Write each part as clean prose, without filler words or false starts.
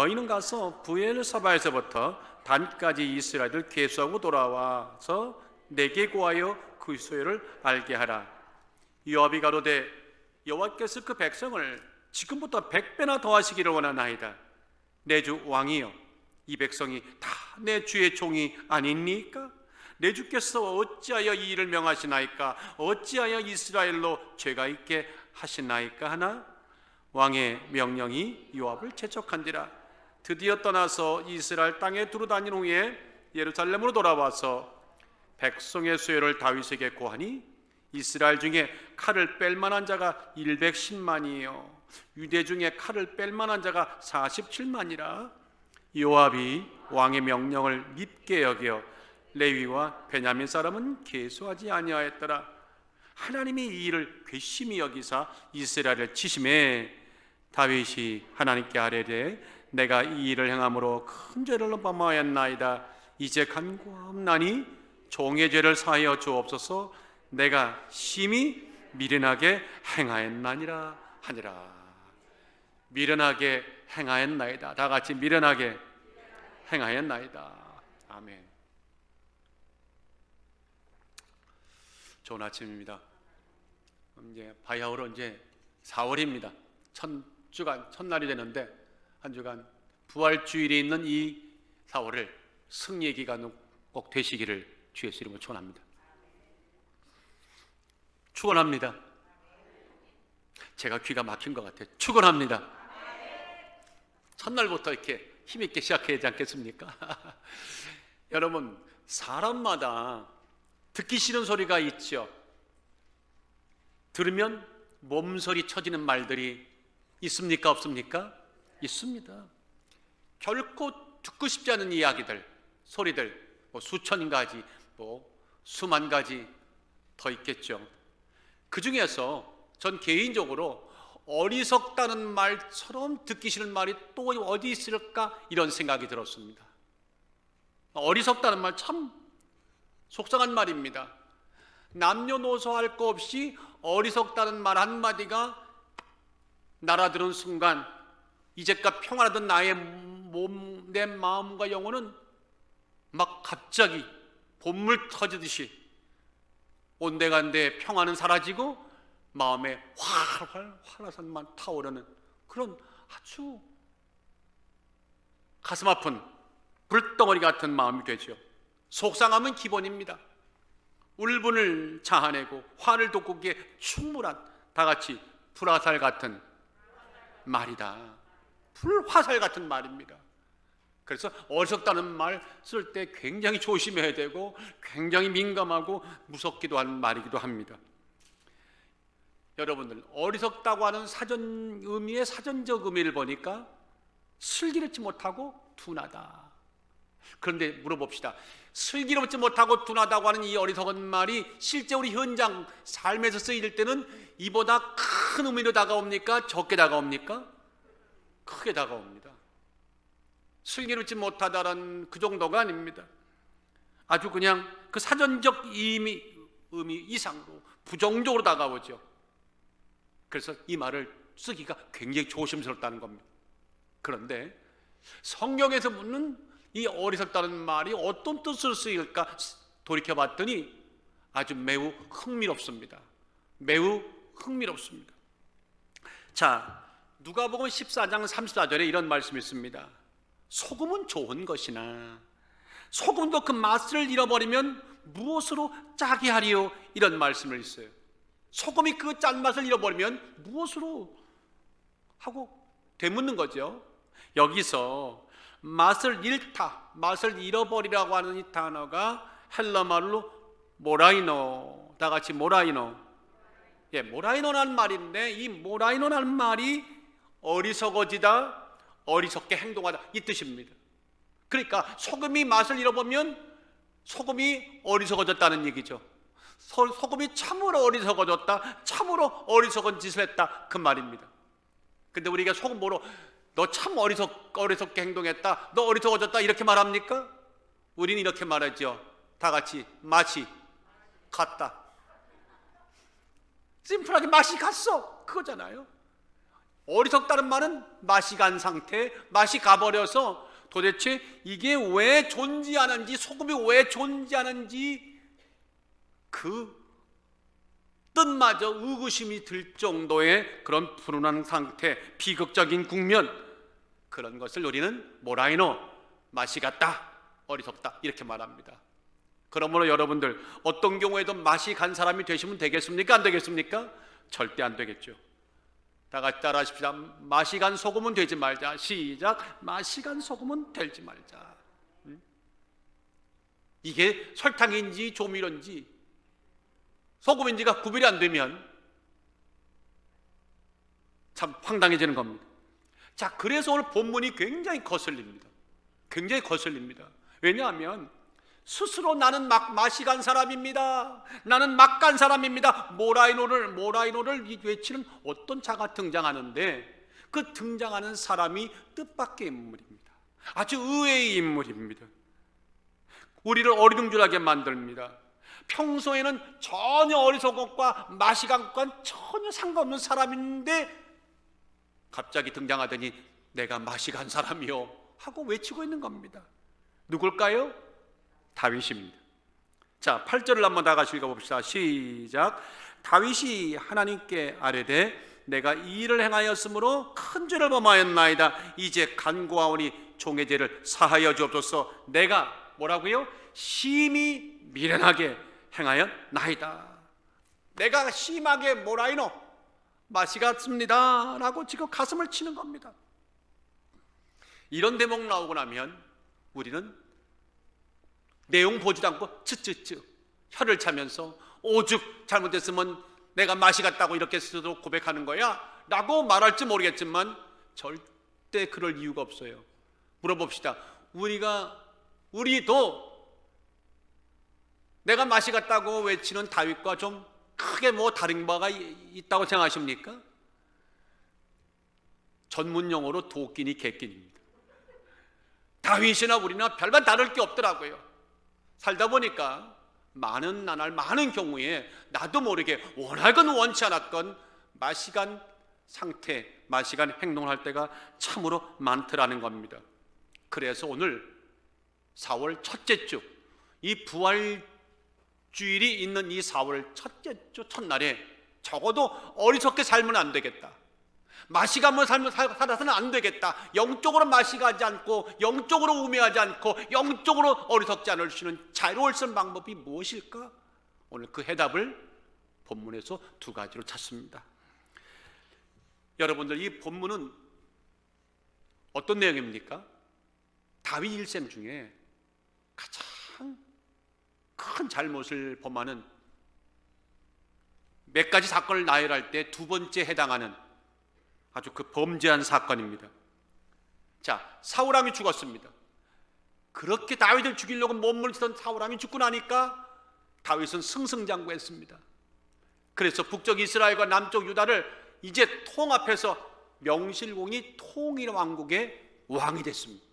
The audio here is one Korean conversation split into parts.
너희는 가서 부엘사바에서부터 단까지 이스라엘을 계수하고 돌아와서 내게 구하여 그 소요를 알게 하라. 요압이 가로되 여호와께서 그 백성을 지금부터 100배나 더하시기를 원하나이다. 내 주 왕이여, 이 백성이 다 내 주의 종이 아니니까? 내 주께서 어찌하여 이 일을 명하시나이까? 어찌하여 이스라엘로 죄가 있게 하시나이까 하나? 왕의 명령이 요압을 재촉한지라. 드디어 떠나서 이스라엘 땅에 두루다닌 후에 예루살렘으로 돌아와서 백성의 수요를 다윗에게 고하니 이스라엘 중에 칼을 뺄 만한 자가 110만이요 유대 중에 칼을 뺄 만한 자가 47만이라. 요압이 왕의 명령을 밉게 여겨 레위와 베냐민 사람은 계수하지 아니하였더라. 하나님이 이 일을 괘씸히 여기사 이스라엘을 치심에 다윗이 하나님께 아뢰되 내가 이 일을 행함으로 큰 죄를 범하였나이다. 이제 간구하옵나니 종의 죄를 사하여 주옵소서. 내가 심히 미련하게 행하였나니라 하니라. 미련하게 행하였나이다. 다 같이 미련하게 행하였나이다. 아멘. 좋은 아침입니다. 이제 바야흐로 이제 4월입니다. 첫날이 되는데 한 주간 부활주일이 있는 이 4월을 승리의 기간은 꼭 되시기를 주의 이름으로 축원합니다. 축원합니다. 제가 귀가 막힌 것 같아요. 축원합니다. 첫날부터 이렇게 힘있게 시작해야 되지 않겠습니까? 여러분, 사람마다 듣기 싫은 소리가 있죠. 들으면 몸서리 쳐지는 말들이 있습니까? 없습니까? 있습니다. 결코 듣고 싶지 않은 이야기들, 소리들, 수천 가지, 수만 가지 더 있겠죠. 그 중에서 전 개인적으로 어리석다는 말처럼 듣기 싫은 말이 또 어디 있을까 이런 생각이 들었습니다. 어리석다는 말 참 속상한 말입니다. 남녀노소 할 거 없이 어리석다는 말 한마디가 날아드는 순간 이제껏 평안하던 나의 몸, 내 마음과 영혼은 막 갑자기 봇물 터지듯이 온데간데 평안은 사라지고 마음에 활활 화라산만 타오르는 그런 아주 가슴 아픈 불덩어리 같은 마음이 되죠. 속상함은 기본입니다. 울분을 자아내고 화를 돋구기에 충분한 다같이 불화살 같은 말이다. 불화살 같은 말입니다. 그래서 어리석다는 말 쓸 때 굉장히 조심해야 되고 굉장히 민감하고 무섭기도 한 말이기도 합니다. 여러분들, 어리석다고 하는 의미의 사전적 의미를 보니까 슬기롭지 못하고 둔하다. 그런데 물어봅시다. 슬기롭지 못하고 둔하다고 하는 이 어리석은 말이 실제 우리 현장 삶에서 쓰일 때는 이보다 큰 의미로 다가옵니까? 적게 다가옵니까? 크게 다가옵니다. 슬기롭지 못하다라는 그 정도가 아닙니다. 아주 그냥 그 사전적 의미 이상으로 부정적으로 다가오죠. 그래서 이 말을 쓰기가 굉장히 조심스럽다는 겁니다. 그런데 성경에서 묻는 이 어리석다는 말이 어떤 뜻으로 쓰일까 돌이켜봤더니 아주 매우 흥미롭습니다. 매우 흥미롭습니다. 자, 누가복음 14장 34절에 이런 말씀이 있습니다. 소금은 좋은 것이나 소금도 그 맛을 잃어버리면 무엇으로 짜게 하리요? 이런 말씀을 있어요. 소금이 그 짠맛을 잃어버리면 무엇으로 하고 되묻는 거죠. 여기서 맛을 잃다, 맛을 잃어버리라고 하는 이 단어가 헬라말로 모라이노, 다 같이 모라이노. 모라이노라는 말인데 이 모라이노라는 말이 어리석어지다, 어리석게 행동하다 이 뜻입니다. 그러니까 소금이 맛을 잃어버리면 소금이 어리석어졌다는 얘기죠. 소금이 참으로 어리석어졌다, 참으로 어리석은 짓을 했다 그 말입니다. 근데 우리가 소금 보러 너 참 어리석게 행동했다, 너 어리석어졌다 이렇게 말합니까? 우리는 이렇게 말하죠. 다 같이 맛이 갔다. 심플하게 맛이 갔어 그거잖아요. 어리석다는 말은 맛이 간 상태, 맛이 가버려서 도대체 이게 왜 존재하는지, 소금이 왜 존재하는지 그 뜻마저 의구심이 들 정도의 그런 불운한 상태, 비극적인 국면, 그런 것을 우리는 모라이노, 맛이 갔다, 어리석다 이렇게 말합니다. 그러므로 여러분들 어떤 경우에도 맛이 간 사람이 되시면 되겠습니까? 안 되겠습니까? 절대 안 되겠죠. 다 같이 따라 하십시다. 맛이 간 소금은 되지 말자. 시작. 맛이 간 소금은 되지 말자. 이게 설탕인지 조미료인지 소금인지가 구별이 안 되면 참 황당해지는 겁니다. 자, 그래서 오늘 본문이 굉장히 거슬립니다. 굉장히 거슬립니다. 왜냐하면 스스로 나는 맛이 간 사람입니다, 나는 막 간 사람입니다, 모라이노를 외치는 어떤 자가 등장하는데, 그 등장하는 사람이 뜻밖의 인물입니다. 아주 의외의 인물입니다. 우리를 어리둥절하게 만듭니다. 평소에는 전혀 어리석은 것과 맛이 간 것과 전혀 상관없는 사람인데 갑자기 등장하더니 내가 맛이 간 사람이요 하고 외치고 있는 겁니다. 누굴까요? 다윗입니다. 자, 8절을 한번 다 같이 읽어봅시다. 시작. 다윗이 하나님께 아뢰되 내가 이 일을 행하였으므로 큰 죄를 범하였나이다. 이제 간구하오니 종의 죄를 사하여 주옵소서. 내가 뭐라고요? 심히 미련하게 행하였나이다. 내가 심하게 모라이노 맛이 갔습니다 라고 지금 가슴을 치는 겁니다. 이런 대목 나오고 나면 우리는 내용 보지도 않고 츠츠츠 혀를 차면서 오죽 잘못했으면 내가 맛이 갔다고 이렇게 스스로 고백하는 거야 라고 말할지 모르겠지만 절대 그럴 이유가 없어요. 물어봅시다. 우리도 내가 맛이 갔다고 외치는 다윗과 좀 크게 뭐 다른 바가 있다고 생각하십니까? 전문용어로 도끼니 개끼니입니다. 다윗이나 우리나 별반 다를 게 없더라고요. 살다 보니까 많은 경우에 나도 모르게 원하건 원치 않았건 맛이 간 상태, 맛이 간 행동을 할 때가 참으로 많더라는 겁니다. 그래서 오늘 4월 첫째 주, 이 부활주일이 있는 이 4월 첫째 주 첫날에 적어도 어리석게 살면 안 되겠다, 맛이 가면 살아서는 안 되겠다, 영적으로 맛이 가지 않고 영적으로 우매하지 않고 영적으로 어리석지 않을 수 있는 자유로울 수 있는 방법이 무엇일까? 오늘 그 해답을 본문에서 두 가지로 찾습니다. 여러분들, 이 본문은 어떤 내용입니까? 다윗 일생 중에 가장 큰 잘못을 범하는 몇 가지 사건을 나열할 때 두 번째 해당하는 아주 그 범죄한 사건입니다. 자, 사울왕이 죽었습니다. 그렇게 다윗을 죽이려고 몸을 쓰던 사울왕이 죽고 나니까 다윗은 승승장구했습니다. 그래서 북쪽 이스라엘과 남쪽 유다를 이제 통합해서 명실공히 통일 왕국의 왕이 됐습니다.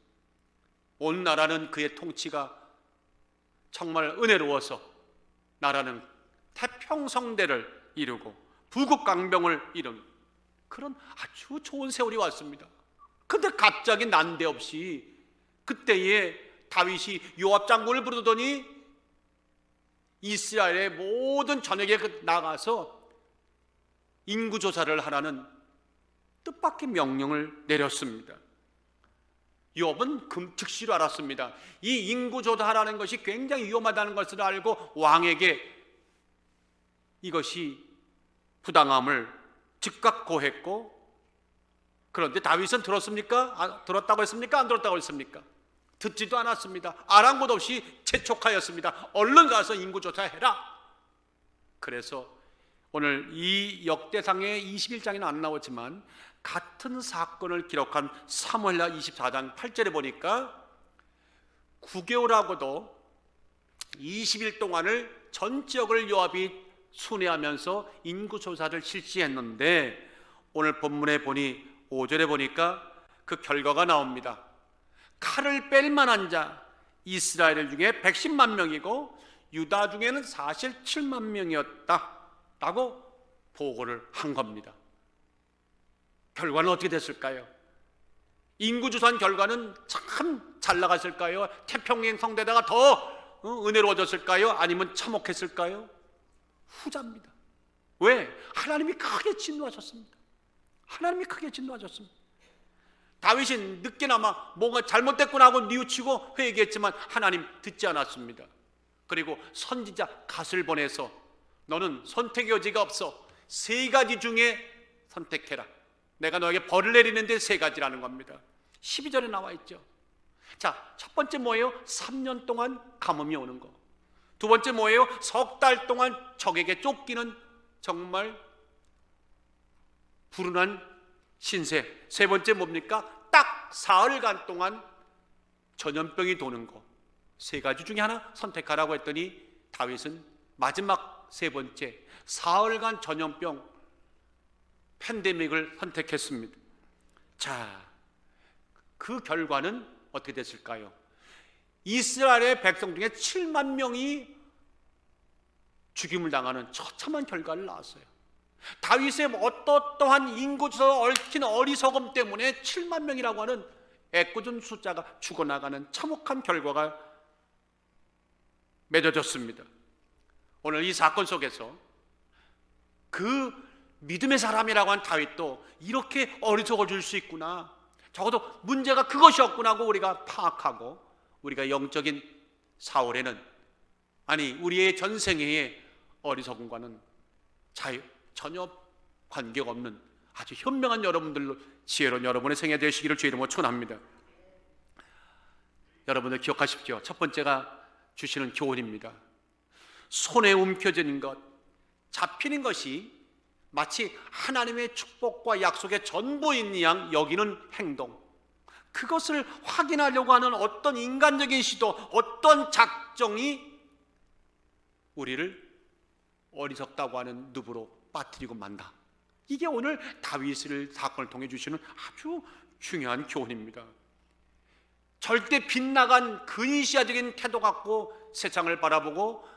온 나라는 그의 통치가 정말 은혜로워서 나라는 태평성대를 이루고 부국강병을 이룬 그런 아주 좋은 세월이 왔습니다. 근데 갑자기 난데없이 그때에 다윗이 요압 장군을 부르더니 이스라엘의 모든 전역에 나가서 인구조사를 하라는 뜻밖의 명령을 내렸습니다. 요압은 즉시로 알았습니다. 이 인구조사하라는 것이 굉장히 위험하다는 것을 알고 왕에게 이것이 부당함을 즉각 고했고, 그런데 다윗은 들었습니까? 들었다고 했습니까? 안 들었다고 했습니까? 듣지도 않았습니다. 아랑곳 없이 재촉하였습니다. 얼른 가서 인구조사해라. 그래서 오늘 이 역대상의 21장에는 안 나오지만 같은 사건을 기록한 사무엘하 24장 8절에 보니까 9개월하고도 20일 동안을 전 지역을 요압이 순회하면서 인구조사를 실시했는데 오늘 본문에 보니 5절에 보니까 그 결과가 나옵니다. 칼을 뺄 만한 자 이스라엘 중에 110만 명이고 유다 중에는 사실 7만 명이었다 라고 보고를 한 겁니다. 결과는 어떻게 됐을까요? 인구조사한 결과는 참 잘 나갔을까요? 태평양 성대다가 더 은혜로워졌을까요? 아니면 참혹했을까요? 후자입니다. 왜? 하나님이 크게 진노하셨습니다. 하나님이 크게 진노하셨습니다. 다윗이 늦게나마 뭔가 잘못됐구나 하고 뉘우치고 회개했지만 하나님 듣지 않았습니다. 그리고 선지자 갓을 보내서 너는 선택의 여지가 없어. 세 가지 중에 선택해라. 내가 너에게 벌을 내리는데 세 가지라는 겁니다. 12절에 나와 있죠. 자, 첫 번째 뭐예요? 3년 동안 가뭄이 오는 거. 두 번째 뭐예요? 석 달 동안 적에게 쫓기는 정말 불운한 신세. 세 번째 뭡니까? 딱 사흘간 동안 전염병이 도는 거. 세 가지 중에 하나 선택하라고 했더니 다윗은 마지막 세 번째 사흘간 전염병 팬데믹을 선택했습니다. 자, 그 결과는 어떻게 됐을까요? 이스라엘의 백성 중에 7만 명이 죽임을 당하는 처참한 결과를 낳았어요. 다윗의 어떠한 인구조사와 얽힌 어리석음 때문에 7만 명이라고 하는 애꿎은 숫자가 죽어나가는 참혹한 결과가 맺어졌습니다. 오늘 이 사건 속에서 그 믿음의 사람이라고 한 다윗도 이렇게 어리석어질 수 있구나, 적어도 문제가 그것이었구나 하고 우리가 파악하고, 우리가 영적인 사월에는, 아니 우리의 전생애의 어리석음과는 전혀 관계가 없는 아주 현명한 여러분들로, 지혜로운 여러분의 생애 되시기를 주의 이름으로 축원합니다. 여러분들 기억하십시오. 첫 번째가 주시는 교훈입니다. 손에 움켜쥐는 것, 잡히는 것이 마치 하나님의 축복과 약속의 전부인 양 여기는 행동, 그것을 확인하려고 하는 어떤 인간적인 시도, 어떤 작정이 우리를 어리석다고 하는 늪으로 빠뜨리고 만다. 이게 오늘 다윗을 사건을 통해 주시는 아주 중요한 교훈입니다. 절대 빗나간 근시아적인 태도 갖고 세상을 바라보고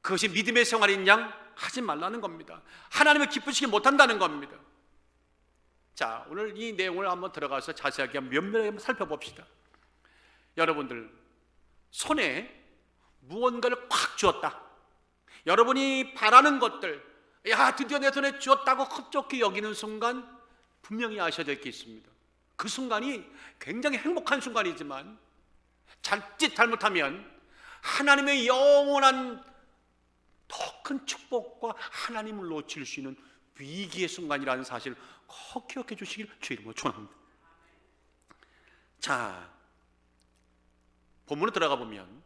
그것이 믿음의 생활인 양 하지 말라는 겁니다. 하나님을 기쁘시게 못한다는 겁니다. 자, 오늘 이 내용을 한번 들어가서 자세하게 면밀하게 한번 살펴봅시다. 여러분들 손에 무언가를 꽉 쥐었다. 여러분이 바라는 것들, 야 드디어 내 손에 쥐었다고 흡족히 여기는 순간 분명히 아셔야 될 게 있습니다. 그 순간이 굉장히 행복한 순간이지만 자칫 잘못하면 하나님의 영원한 더 큰 축복과 하나님을 놓칠 수 있는 위기의 순간이라는 사실을 꼭 기억해 주시길 주의 이름으로 축원합니다. 자, 본문으로 들어가 보면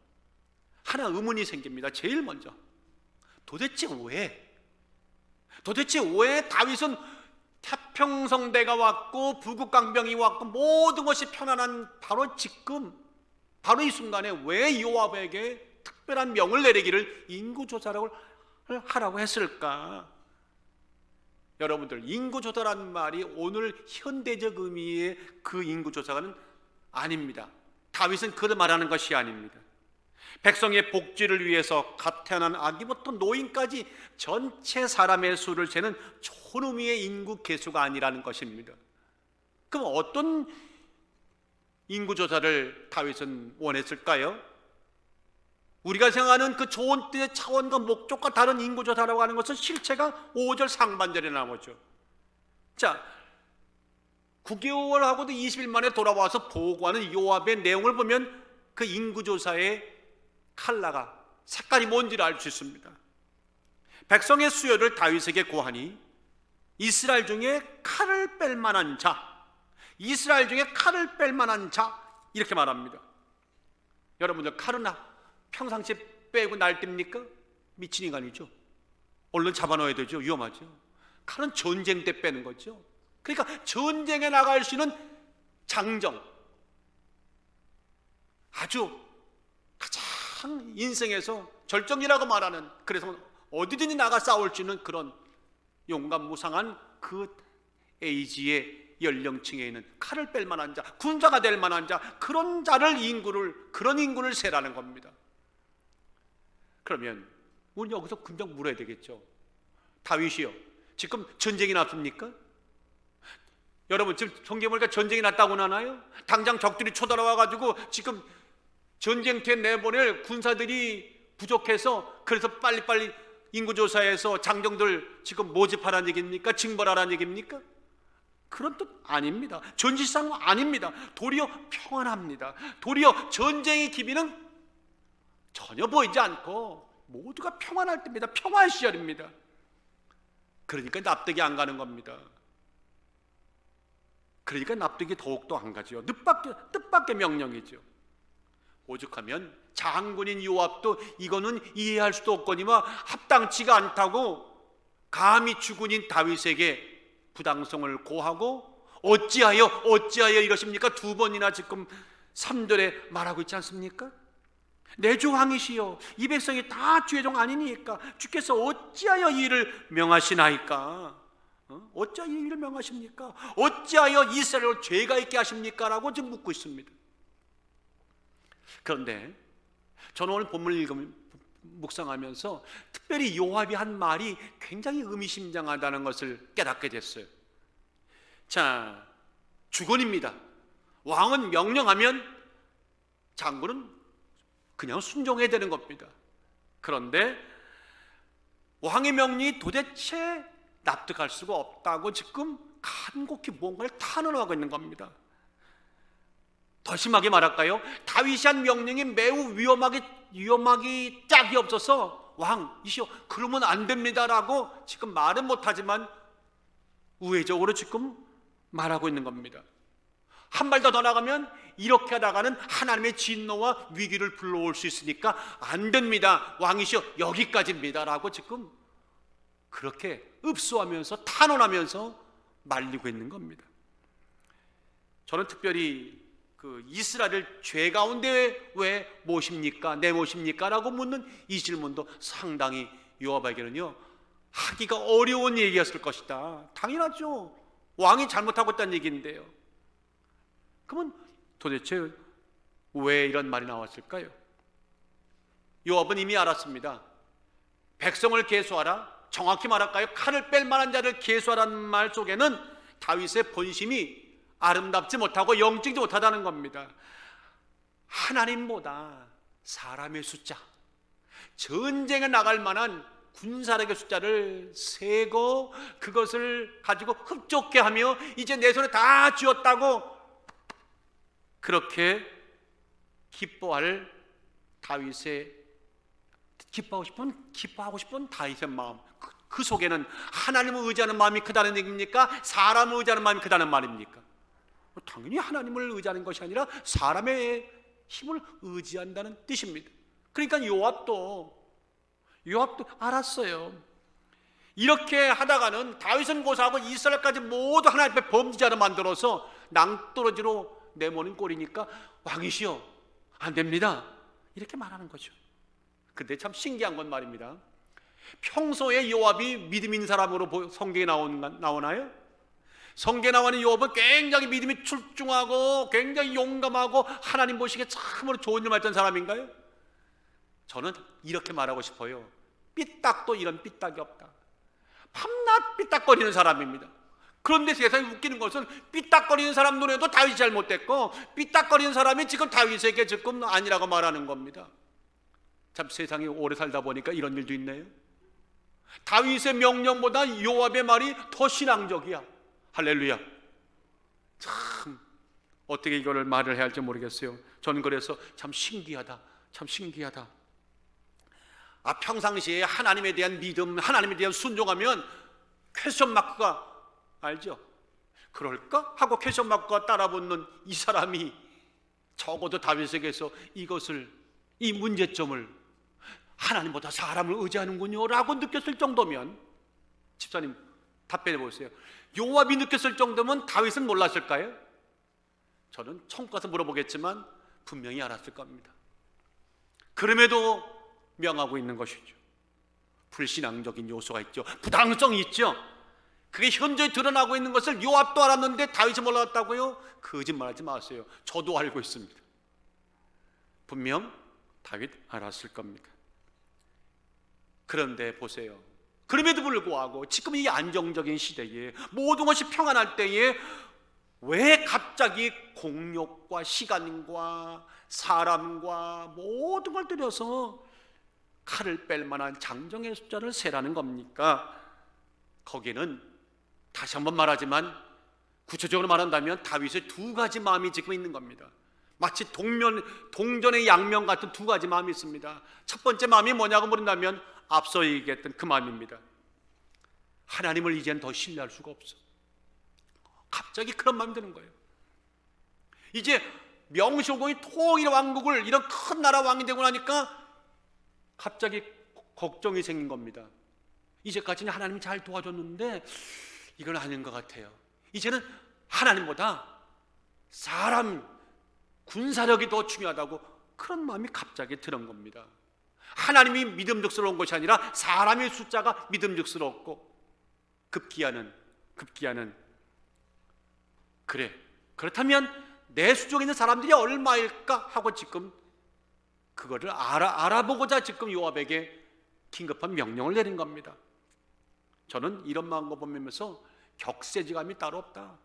하나 의문이 생깁니다. 제일 먼저 도대체 왜 다윗은 태평성대가 왔고 부국강병이 왔고 모든 것이 편안한 바로 지금, 바로 이 순간에 왜 요압에게 특별한 명을 내리기를 인구조사를 하라고 했을까? 여러분들, 인구조사라는 말이 오늘 현대적 의미의 그 인구조사는 아닙니다. 다윗은 그를 말하는 것이 아닙니다. 백성의 복지를 위해서 갓 태어난 아기부터 노인까지 전체 사람의 수를 재는 좋은 의미의 인구 계수가 아니라는 것입니다. 그럼 어떤 인구조사를 다윗은 원했을까요? 우리가 생각하는 그 좋은 뜻의 차원과 목적과 다른 인구조사라고 하는 것은 실체가 5절 상반절에 나오죠. 자, 9개월하고도 20일 만에 돌아와서 보고하는 요압의 내용을 보면 그 인구조사의 칼라가, 색깔이 뭔지를 알 수 있습니다. 백성의 수요를 다윗에게 고하니 이스라엘 중에 칼을 뺄 만한 자, 이스라엘 중에 칼을 뺄 만한 자, 이렇게 말합니다. 여러분들, 칼은 평상시에 빼고 날립니까? 미친 인간이죠. 얼른 잡아넣어야 되죠. 위험하죠. 칼은 전쟁 때 빼는 거죠. 그러니까 전쟁에 나갈 수 있는 장정, 아주 가장 인생에서 절정이라고 말하는, 그래서 어디든지 나가 싸울 수 있는 그런 용감무상한 그 에이지의 연령층에 있는 칼을 뺄 만한 자, 군사가 될 만한 자, 그런 자를 그런 인구를 세라는 겁니다. 그러면 우리 여기서 금방 물어야 되겠죠. 다윗이요, 지금 전쟁이 났습니까? 여러분 지금 성경에 보니까 전쟁이 났다고 하나요? 당장 적들이 쳐들어와가지고 지금 전쟁터에 내보낼 군사들이 부족해서 그래서 빨리빨리 인구조사해서 장정들 지금 모집하라는 얘기입니까? 징벌하라는 얘기입니까? 그런 뜻 아닙니다. 전지상 아닙니다. 도리어 평안합니다. 도리어 전쟁의 기미는 전혀 보이지 않고 모두가 평안할 때입니다. 평화의 시절입니다. 그러니까 납득이 안 가는 겁니다. 그러니까 납득이 더욱더 안 가죠. 뜻밖의 명령이죠. 오죽하면 장군인 요압도 이거는 이해할 수도 없거니와 합당치가 않다고 감히 주군인 다윗에게 부당성을 고하고 어찌하여 이러십니까? 두 번이나 지금 3절에 말하고 있지 않습니까? 내 주 왕이시여 이 백성이 다 주의 종 아니니까 주께서 어찌하여 이 일을 명하시나이까? 어찌하여 이 일을 명하십니까? 어찌하여 이스라엘을 죄가 있게 하십니까? 라고 지금 묻고 있습니다. 그런데 저는 오늘 본문을 묵상하면서 특별히 요압이 한 말이 굉장히 의미심장하다는 것을 깨닫게 됐어요. 자, 주권입니다. 왕은 명령하면 장군은 그냥 순종해야 되는 겁니다. 그런데 왕의 명령이 도대체 납득할 수가 없다고 지금 간곡히 뭔가를 탄원하고 있는 겁니다. 더 심하게 말할까요? 다윗이 한 명령이 매우 위험하기 짝이 없어서 왕이시여 그러면 안 됩니다라고 지금 말은 못하지만 우회적으로 지금 말하고 있는 겁니다. 한 발 더 나가면 이렇게 하다가는 하나님의 진노와 위기를 불러올 수 있으니까 안 됩니다. 왕이시여 여기까지입니다 라고 지금 그렇게 읍소하면서 탄원하면서 말리고 있는 겁니다. 저는 특별히 그 이스라엘을 죄 가운데 왜 모십니까? 내모십니까? 라고 묻는 이 질문도 상당히 요압에게는요 하기가 어려운 얘기였을 것이다. 당연하죠. 왕이 잘못하고 있다는 얘기인데요. 그러면 도대체 왜 이런 말이 나왔을까요? 요압은 이미 알았습니다. 백성을 계수하라, 정확히 말할까요? 칼을 뺄 만한 자를 계수하라는 말 속에는 다윗의 본심이 아름답지 못하고 영적이지 못하다는 겁니다. 하나님보다 사람의 숫자, 전쟁에 나갈 만한 군사력의 숫자를 세고 그것을 가지고 흡족해 하며 이제 내 손에 다 쥐었다고 그렇게 기뻐할 다윗의 기뻐하고 싶은 다윗의 마음, 그 속에는 하나님을 의지하는 마음이 크다는 얘기입니까? 사람을 의지하는 마음이 크다는 말입니까? 당연히 하나님을 의지하는 것이 아니라 사람의 힘을 의지한다는 뜻입니다. 그러니까 요압도 알았어요. 이렇게 하다가는 다윗은 고사하고 이스라엘까지 모두 하나님 앞에 범죄자로 만들어서 낭떠러지로 내모는 꼴이니까 왕이시여 안 됩니다 이렇게 말하는 거죠. 근데 참 신기한 건 말입니다. 평소에 요압이 믿음 있는 사람으로 성경에 나오나요? 성경에 나오는 요압은 굉장히 믿음이 출중하고 굉장히 용감하고 하나님 보시기에 참으로 좋은 일을 했던 사람인가요? 저는 이렇게 말하고 싶어요. 삐딱도 이런 삐딱이 없다. 밤낮 삐딱거리는 사람입니다. 그런데 세상에 웃기는 것은 삐딱거리는 사람 눈에도 다윗이 잘못됐고 삐딱거리는 사람이 지금 다윗에게 지금 아니라고 말하는 겁니다. 참 세상에 오래 살다 보니까 이런 일도 있네요. 다윗의 명령보다 요압의 말이 더 신앙적이야. 할렐루야. 참 어떻게 이거를 말을 해야 할지 모르겠어요. 저는 그래서 참 신기하다. 평상시에 하나님에 대한 믿음, 하나님에 대한 순종하면 퀘스천 마크가 알죠? 그럴까? 하고 퀘스천 마크가 따라붙는 이 사람이 적어도 다윗에게서 이 문제점을 하나님보다 사람을 의지하는군요 라고 느꼈을 정도면 집사님 답변해 보세요. 요압이 느꼈을 정도면 다윗은 몰랐을까요? 저는 천국 가서 물어보겠지만 분명히 알았을 겁니다. 그럼에도 명하고 있는 것이죠. 불신앙적인 요소가 있죠. 부당성이 있죠. 그게 현저히 드러나고 있는 것을 요압도 알았는데 다윗이 몰랐다고요? 거짓말하지 마세요. 저도 알고 있습니다. 분명 다윗 알았을 겁니다. 그런데 보세요. 그럼에도 불구하고 지금 이 안정적인 시대에 모든 것이 평안할 때에 왜 갑자기 공력과 시간과 사람과 모든 걸 들여서 칼을 뺄 만한 장정의 숫자를 세라는 겁니까? 거기에는 다시 한번 말하지만 구체적으로 말한다면 다윗의 두 가지 마음이 지금 있는 겁니다. 마치 동전의 양면 같은 두 가지 마음이 있습니다. 첫 번째 마음이 뭐냐고 물은다면 앞서 얘기했던 그 마음입니다. 하나님을 이제는 더 신뢰할 수가 없어. 갑자기 그런 마음이 드는 거예요. 이제 명실공히 통일 왕국을, 이런 큰 나라 왕이 되고 나니까 갑자기 걱정이 생긴 겁니다. 이제까지는 하나님이 잘 도와줬는데 이건 아닌 것 같아요. 이제는 하나님보다 사람, 군사력이 더 중요하다고 그런 마음이 갑자기 드는 겁니다. 하나님이 믿음직스러운 것이 아니라 사람의 숫자가 믿음직스럽고 급기야는 그래, 그렇다면 내 수족에 있는 사람들이 얼마일까 하고 지금 그거를 알아보고자 지금 요압에게 긴급한 명령을 내린 겁니다. 저는 이런 마음과 보면서 격세지감이 따로 없다.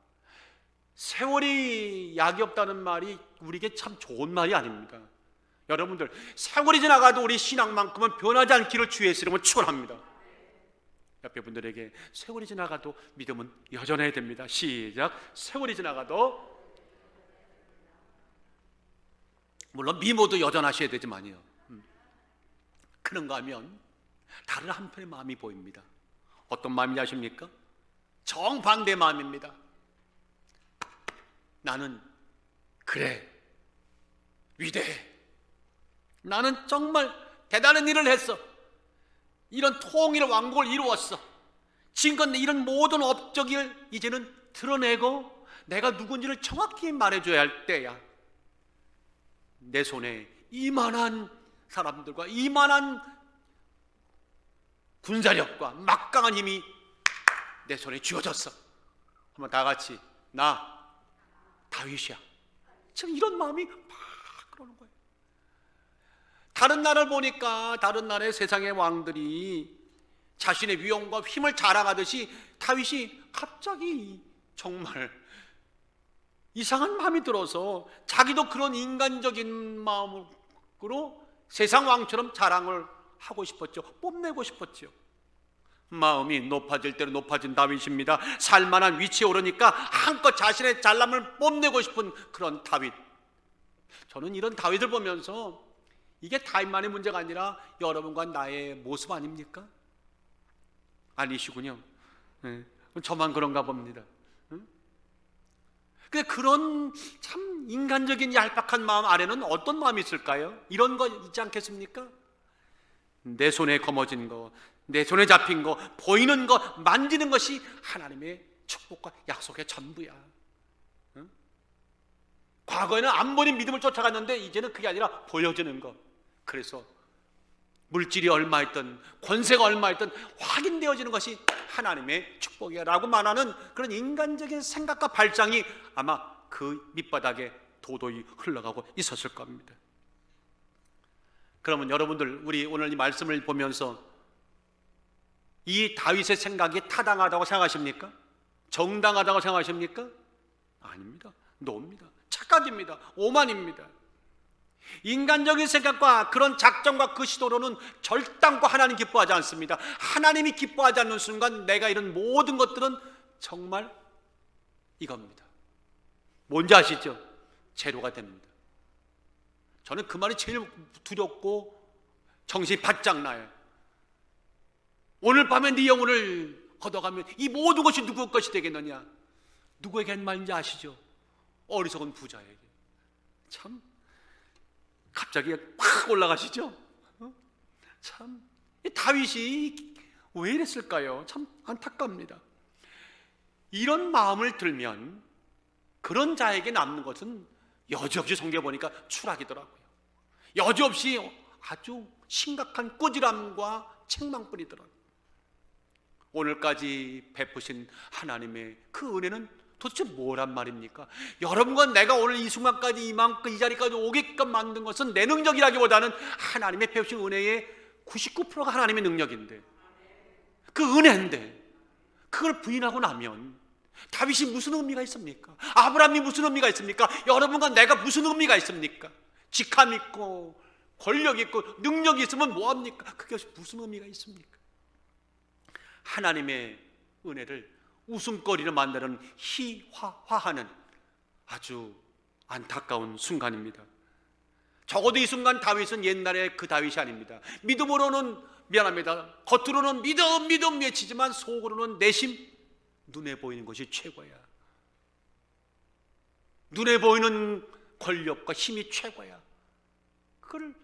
세월이 약이 없다는 말이 우리에게 참 좋은 말이 아닙니다. 여러분들, 세월이 지나가도 우리 신앙만큼은 변하지 않기를 주의 이름으로 축원합니다. 옆에 분들에게 세월이 지나가도 믿음은 여전해야 됩니다. 시작. 세월이 지나가도, 물론 미모도 여전하셔야 되지만요, 그런가 하면 다른 한편의 마음이 보입니다. 어떤 마음인지 아십니까? 정반대 마음입니다. 나는 그래, 위대해. 나는 정말 대단한 일을 했어. 이런 통일 왕국을 이루었어. 지금껏 이런 모든 업적을 이제는 드러내고 내가 누군지를 정확히 말해줘야 할 때야. 내 손에 이만한 사람들과 이만한 군사력과 막강한 힘이 내 손에 쥐어졌어. 한번 다 같이, 나 다윗이야. 지금 이런 마음이 막 그러는 거예요. 다른 나라를 보니까 다른 나라의 세상의 왕들이 자신의 위엄과 힘을 자랑하듯이 다윗이 갑자기 정말 이상한 마음이 들어서 자기도 그런 인간적인 마음으로 세상 왕처럼 자랑을 하고 싶었죠. 뽐내고 싶었죠. 마음이 높아질 대로 높아진 다윗입니다. 살만한 위치에 오르니까 한껏 자신의 잘남을 뽐내고 싶은 그런 다윗. 저는 이런 다윗을 보면서 이게 다윗만의 문제가 아니라 여러분과 나의 모습 아닙니까? 아니시군요. 저만 그런가 봅니다. 근데 그런 참 인간적인 얄팍한 마음 아래는 어떤 마음이 있을까요? 이런 거 있지 않겠습니까? 내 손에 거머쥔 거, 내 손에 잡힌 거, 보이는 거, 만지는 것이 하나님의 축복과 약속의 전부야. 과거에는 안 보인 믿음을 쫓아갔는데 이제는 그게 아니라 보여지는 거. 그래서 물질이 얼마있든 권세가 얼마있든 확인되어지는 것이 하나님의 축복이라고 말하는 그런 인간적인 생각과 발상이 아마 그 밑바닥에 도도히 흘러가고 있었을 겁니다. 그러면 여러분들, 우리 오늘 이 말씀을 보면서 이 다윗의 생각이 타당하다고 생각하십니까? 정당하다고 생각하십니까? 아닙니다. 노입니다. 착각입니다. 오만입니다. 인간적인 생각과 그런 작정과 그 시도로는 절단코 하나님 기뻐하지 않습니다. 하나님이 기뻐하지 않는 순간 내가 이런 모든 것들은 정말 이겁니다. 뭔지 아시죠? 재료가 됩니다. 저는 그 말이 제일 두렵고 정신이 바짝 나요. 오늘 밤에 네 영혼을 걷어가면 이 모든 것이 누구 것이 되겠느냐? 누구에게 한 말인지 아시죠? 어리석은 부자에게. 참 갑자기 확 올라가시죠? 참 다윗이 왜 이랬을까요? 참 안타깝니다. 이런 마음을 들면 그런 자에게 남는 것은 여지없이 성경에 보니까 추락이더라고요. 여지없이 아주 심각한 꾸지람과 책망뿐이더라고요. 오늘까지 베푸신 하나님의 그 은혜는 도대체 뭐란 말입니까? 여러분과 내가 오늘 이 순간까지 이만큼 이 자리까지 오게끔 만든 것은 내 능력이라기보다는 하나님의 베푸신 은혜의 99%가 하나님의 능력인데, 그 은혜인데 그걸 부인하고 나면 다윗이 무슨 의미가 있습니까? 아브라함이 무슨 의미가 있습니까? 여러분과 내가 무슨 의미가 있습니까? 직함 있고 권력 있고 능력이 있으면 뭐합니까? 그게 무슨 의미가 있습니까? 하나님의 은혜를 웃음거리로 만드는 희화화하는 아주 안타까운 순간입니다. 적어도 이 순간 다윗은 옛날의 그 다윗이 아닙니다. 믿음으로는 미안합니다. 겉으로는 믿음 외치지만 속으로는 내심 눈에 보이는 것이 최고야. 눈에 보이는 권력과 힘이 최고야. 그걸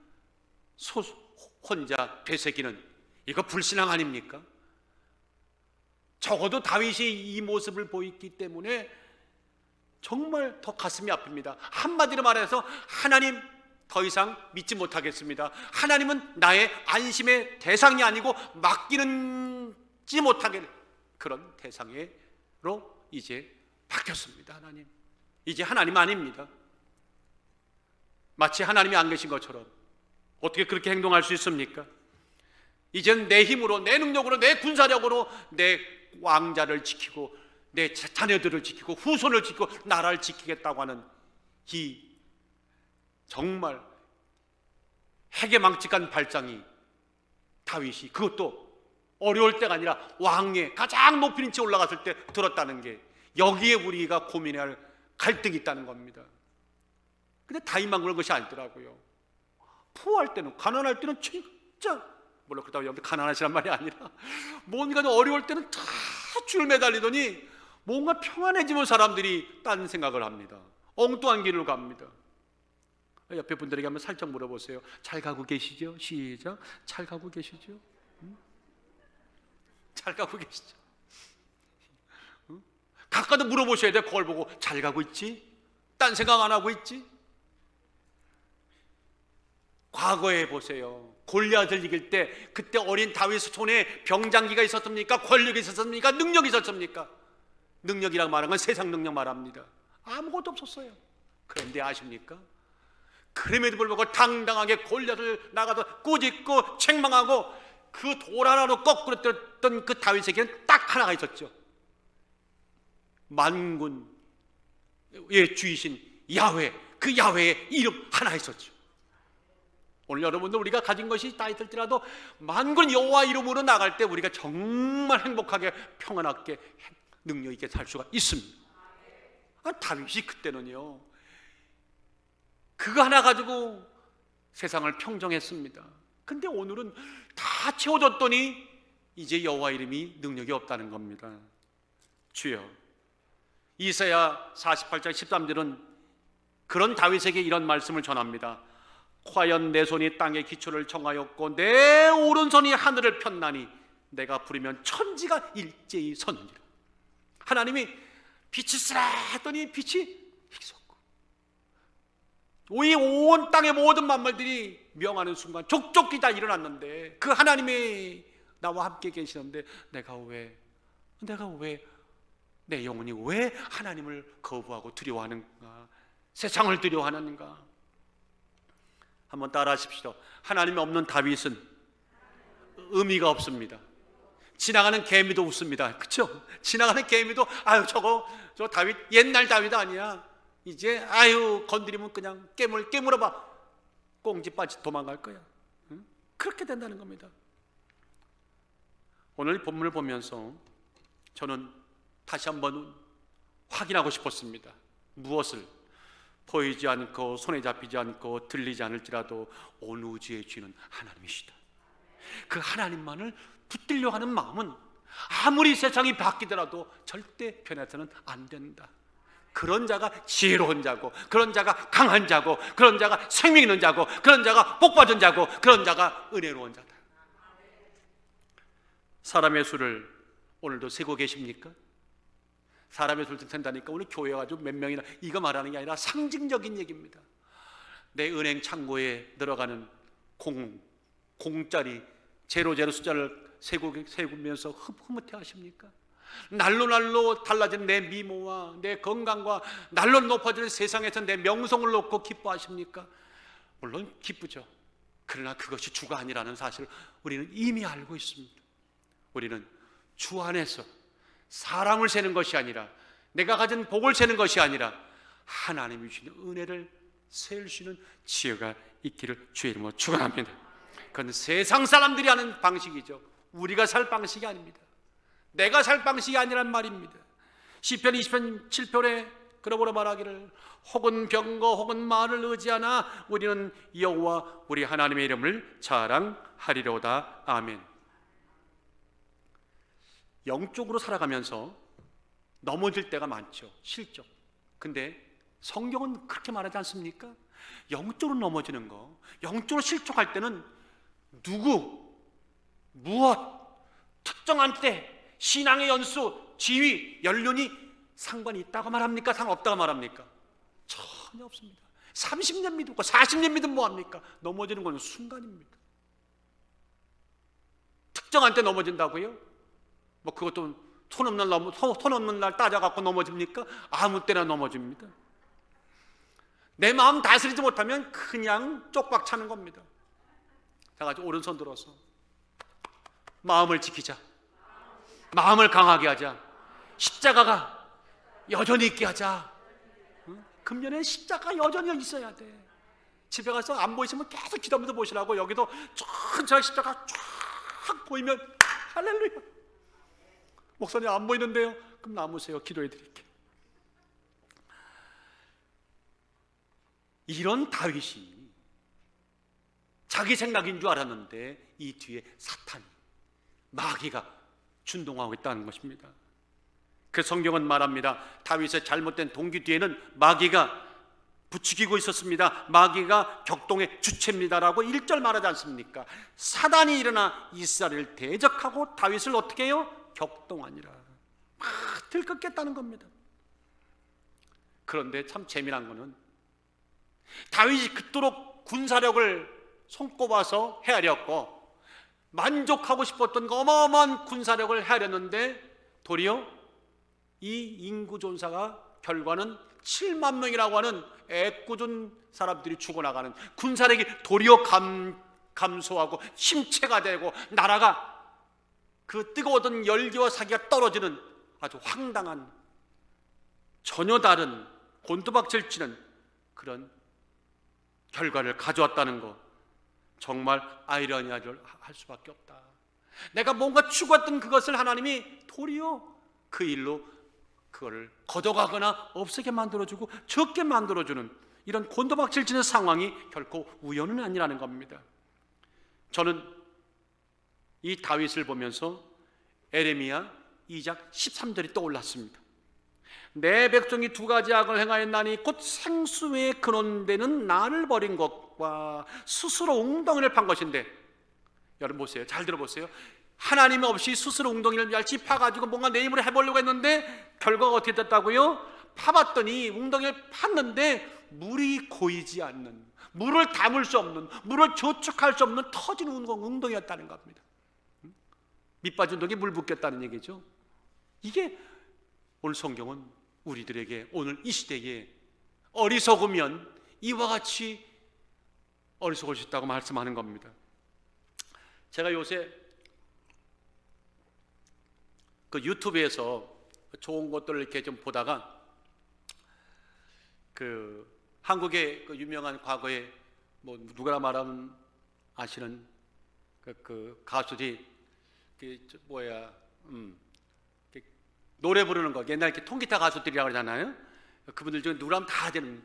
혼자 되새기는 이거 불신앙 아닙니까? 적어도 다윗이 이 모습을 보였기 때문에 정말 더 가슴이 아픕니다. 한마디로 말해서 하나님 더 이상 믿지 못하겠습니다. 하나님은 나의 안심의 대상이 아니고 맡기는지 못하게 그런 대상으로 이제 바뀌었습니다. 하나님 이제 하나님 아닙니다. 마치 하나님이 안 계신 것처럼 어떻게 그렇게 행동할 수 있습니까? 이젠 내 힘으로 내 능력으로 내 군사력으로 내 왕자를 지키고 내 자녀들을 지키고 후손을 지키고 나라를 지키겠다고 하는 이 정말 해괴망측한 발상이 다윗이 그것도 어려울 때가 아니라 왕의 가장 높은 위치에 올라갔을 때 들었다는 게 여기에 우리가 고민해야 할 갈등이 있다는 겁니다. 근데 다윗만 그런 것이 아니더라고요. 부할 때는 가난할 때는 진짜 물론 그렇다고 여러분들 가난하시란 말이 아니라 뭔가 좀 어려울 때는 다 줄 매달리더니 뭔가 평안해지면 사람들이 딴 생각을 합니다. 엉뚱한 길을 갑니다. 옆에 분들에게 한번 살짝 물어보세요. 잘 가고 계시죠? 시작. 잘 가고 계시죠? 잘 가고 계시죠? 가까도 물어보셔야 돼. 그걸 보고 잘 가고 있지? 딴 생각 안 하고 있지? 과거에 보세요. 골리앗을 이길 때 그때 어린 다윗 손에 병장기가 있었습니까? 권력이 있었습니까? 능력이 있었습니까? 능력이라고 말하는 건 세상 능력 말합니다. 아무것도 없었어요. 그런데 아십니까? 그럼에도 불구하고 당당하게 골리앗을 나가서 꾸짖고 책망하고 그 돌 하나로 거꾸로 떴던 그 다윗에게는 딱 하나가 있었죠. 만군의 주이신 야훼, 그 야훼의 이름 하나 있었죠. 오늘 여러분들 우리가 가진 것이 다 있을지라도 만군 여호와 이름으로 나갈 때 우리가 정말 행복하게 평안하게 능력 있게 살 수가 있습니다. 다윗이 그때는요 그거 하나 가지고 세상을 평정했습니다. 근데 오늘은 다 채워졌더니 이제 여호와 이름이 능력이 없다는 겁니다. 주여, 이사야 48장 13절은 그런 다윗에게 이런 말씀을 전합니다. 과연 내 손이 땅의 기초를 정하였고 내 오른손이 하늘을 폈나니 내가 부르면 천지가 일제히 서느니라. 하나님이 빛이 쓰라 했더니 빛이 희석고 온 땅의 모든 만물들이 명하는 순간 족족히 다 일어났는데 그 하나님이 나와 함께 계시는데 내가 왜 내 영혼이 왜 하나님을 거부하고 두려워하는가? 세상을 두려워하는가? 한번 따라 하십시오. 하나님이 없는 다윗은 의미가 없습니다. 지나가는 개미도 웃습니다. 그렇죠? 지나가는 개미도 아유 저 다윗 옛날 다윗 아니야. 이제 아유 건드리면 그냥 깨물어봐. 꽁지 빠지 도망갈 거야. 응? 그렇게 된다는 겁니다. 오늘 본문을 보면서 저는 다시 한번 확인하고 싶었습니다. 무엇을? 보이지 않고 손에 잡히지 않고 들리지 않을지라도 온 우주의 주인은 하나님이시다. 그 하나님만을 붙들려 하는 마음은 아무리 세상이 바뀌더라도 절대 변해서는 안 된다. 그런 자가 지혜로운 자고, 그런 자가 강한 자고, 그런 자가 생명 있는 자고, 그런 자가 복받은 자고, 그런 자가 은혜로운 자다. 사람의 수를 오늘도 세고 계십니까? 사람의 수를 센다니까 오늘 교회 가지고 몇 명이나 이거 말하는 게 아니라 상징적인 얘기입니다. 내 은행 창고에 들어가는 공짜리 제로 숫자를 세우면서 흐뭇해 하십니까? 날로 달라지는 내 미모와 내 건강과 날로 높아지는 세상에서 내 명성을 놓고 기뻐하십니까? 물론 기쁘죠. 그러나 그것이 주가 아니라는 사실을 우리는 이미 알고 있습니다. 우리는 주 안에서 사람을 세는 것이 아니라, 내가 가진 복을 세는 것이 아니라 하나님이 주시는 은혜를 세울 수 있는 지혜가 있기를 주의 이름으로 축원합니다. 그건 세상 사람들이 하는 방식이죠. 우리가 살 방식이 아닙니다. 내가 살 방식이 아니란 말입니다. 시편 20편 7편에 그러므로 말하기를 혹은 병거 혹은 말을 의지하나 우리는 여호와 우리 하나님의 이름을 자랑하리로다. 아멘. 영적으로 살아가면서 넘어질 때가 많죠. 실적. 근데 성경은 그렇게 말하지 않습니까? 영적으로 넘어지는 거, 영적으로 실족할 때는 누구, 무엇, 특정한 때, 신앙의 연수, 지위, 연륜이 상관이 있다고 말합니까? 상관없다고 말합니까? 전혀 없습니다. 30년 믿고 40년 믿으면 뭐합니까? 넘어지는 건 순간입니다. 특정한 때 넘어진다고요? 뭐 그것도 손 없는 날 따져갖고 넘어집니까? 아무 때나 넘어집니다. 내 마음 다스리지 못하면 그냥 쪽박 차는 겁니다. 다 같이 오른손 들어서 마음을 지키자. 마음을 강하게 하자. 십자가가 여전히 있게 하자. 금년에 십자가 여전히 있어야 돼. 집에 가서 안 보이시면 계속 기도하면서 보시라고. 여기도 천천히 십자가 쫙 보이면 할렐루야. 목사님 안 보이는데요? 그럼 남으세요. 기도해 드릴게요. 이런 다윗이 자기 생각인 줄 알았는데 이 뒤에 사탄이, 마귀가 준동하고 있다는 것입니다. 그 성경은 말합니다. 다윗의 잘못된 동기 뒤에는 마귀가 부추기고 있었습니다. 마귀가 격동의 주체입니다라고 1절 말하지 않습니까? 사단이 일어나 이스라엘을 대적하고 다윗을 어떻게 해요? 격동하니라. 막 들끓겠다는 겁니다. 그런데 참 재미난 거는 다윗이 그토록 군사력을 손꼽아서 헤아렸고 만족하고 싶었던 그 어마어마한 군사력을 헤아렸는데 도리어 이 인구존사가 결과는 7만 명이라고 하는 애꿎은 사람들이 죽어나가는, 군사력이 도리어 감소하고 침체가 되고 나라가 그 뜨거웠던 열기와 사기가 떨어지는 아주 황당한, 전혀 다른 곤두박질 치는 그런 결과를 가져왔다는 것, 정말 아이러니할 수밖에 없다. 내가 뭔가 추구했던 그것을 하나님이 도리어 그 일로 그거를 걷어가거나 없애게 만들어주고 적게 만들어주는 이런 곤두박질 치는 상황이 결코 우연은 아니라는 겁니다. 저는 이 다윗을 보면서 에레미야 2장 13절이 떠올랐습니다. 내 백성이 두 가지 악을 행하였나니 곧 생수에 근원되는 나를 버린 것과 스스로 웅덩이를 판 것인데, 여러분 보세요. 잘 들어보세요. 하나님 없이 스스로 웅덩이를 얇게 파가지고 뭔가 내 힘으로 해보려고 했는데 결과가 어떻게 됐다고요? 파봤더니 웅덩이를 팠는데 물이 고이지 않는, 물을 담을 수 없는, 물을 저축할 수 없는 터진 웅덩이였다는 겁니다. 밑빠진 독에 물 붓겠다는 얘기죠. 이게 오늘 성경은 우리들에게 오늘 이 시대에 어리석으면 이와 같이 어리석을 수 있다고 말씀하는 겁니다. 제가 요새 그 유튜브에서 좋은 것들을 이렇게 좀 보다가 그 한국의 그 유명한 과거에 뭐 누구나 말하면 아시는 그 가수들이 노래 부르는 거, 옛날 이렇게 통기타 가수들이라고 그러잖아요. 그분들 중에 누구라면 다 되는.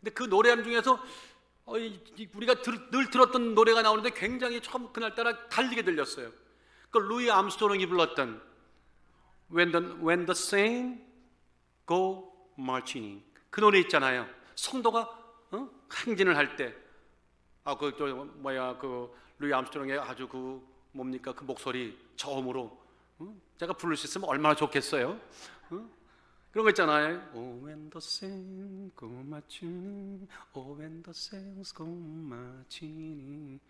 근데 그 노래하는 중에서 우리가 늘 들었던 노래가 나오는데 굉장히 처음 그날따라 달리게 들렸어요. 그 루이 암스트롱이 불렀던 When the Saints Go Marching, 그 노래 있잖아요. 성도가 행진을 할 때, 그 루이 암스트롱의 아주 그 뭡니까 그 목소리 저음으로 제가 부를 수 있으면 얼마나 좋겠어요. 그런 거 있잖아요. Oh when the saints go marching, oh when the saints go marching,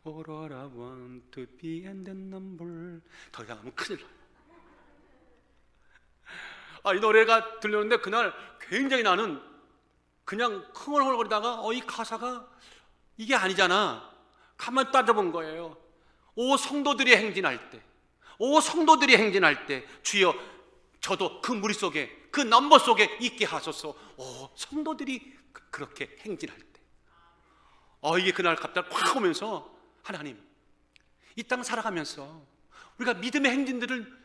all I want to be in the number. 더 이상 하면 큰일 나요. 이 노래가 들렸는데 그날 굉장히 나는 그냥 흥얼흥얼거리다가 이 가사가 이게 아니잖아. 가만히 따져본 거예요. 오 성도들이 행진할 때, 오 성도들이 행진할 때 주여 저도 그 무리 속에, 그 넘버 속에 있게 하소서. 성도들이 그렇게 행진할 때, 이게 그날 갑자기 확 오면서, 하나님, 이 땅 살아가면서 우리가 믿음의 행진들을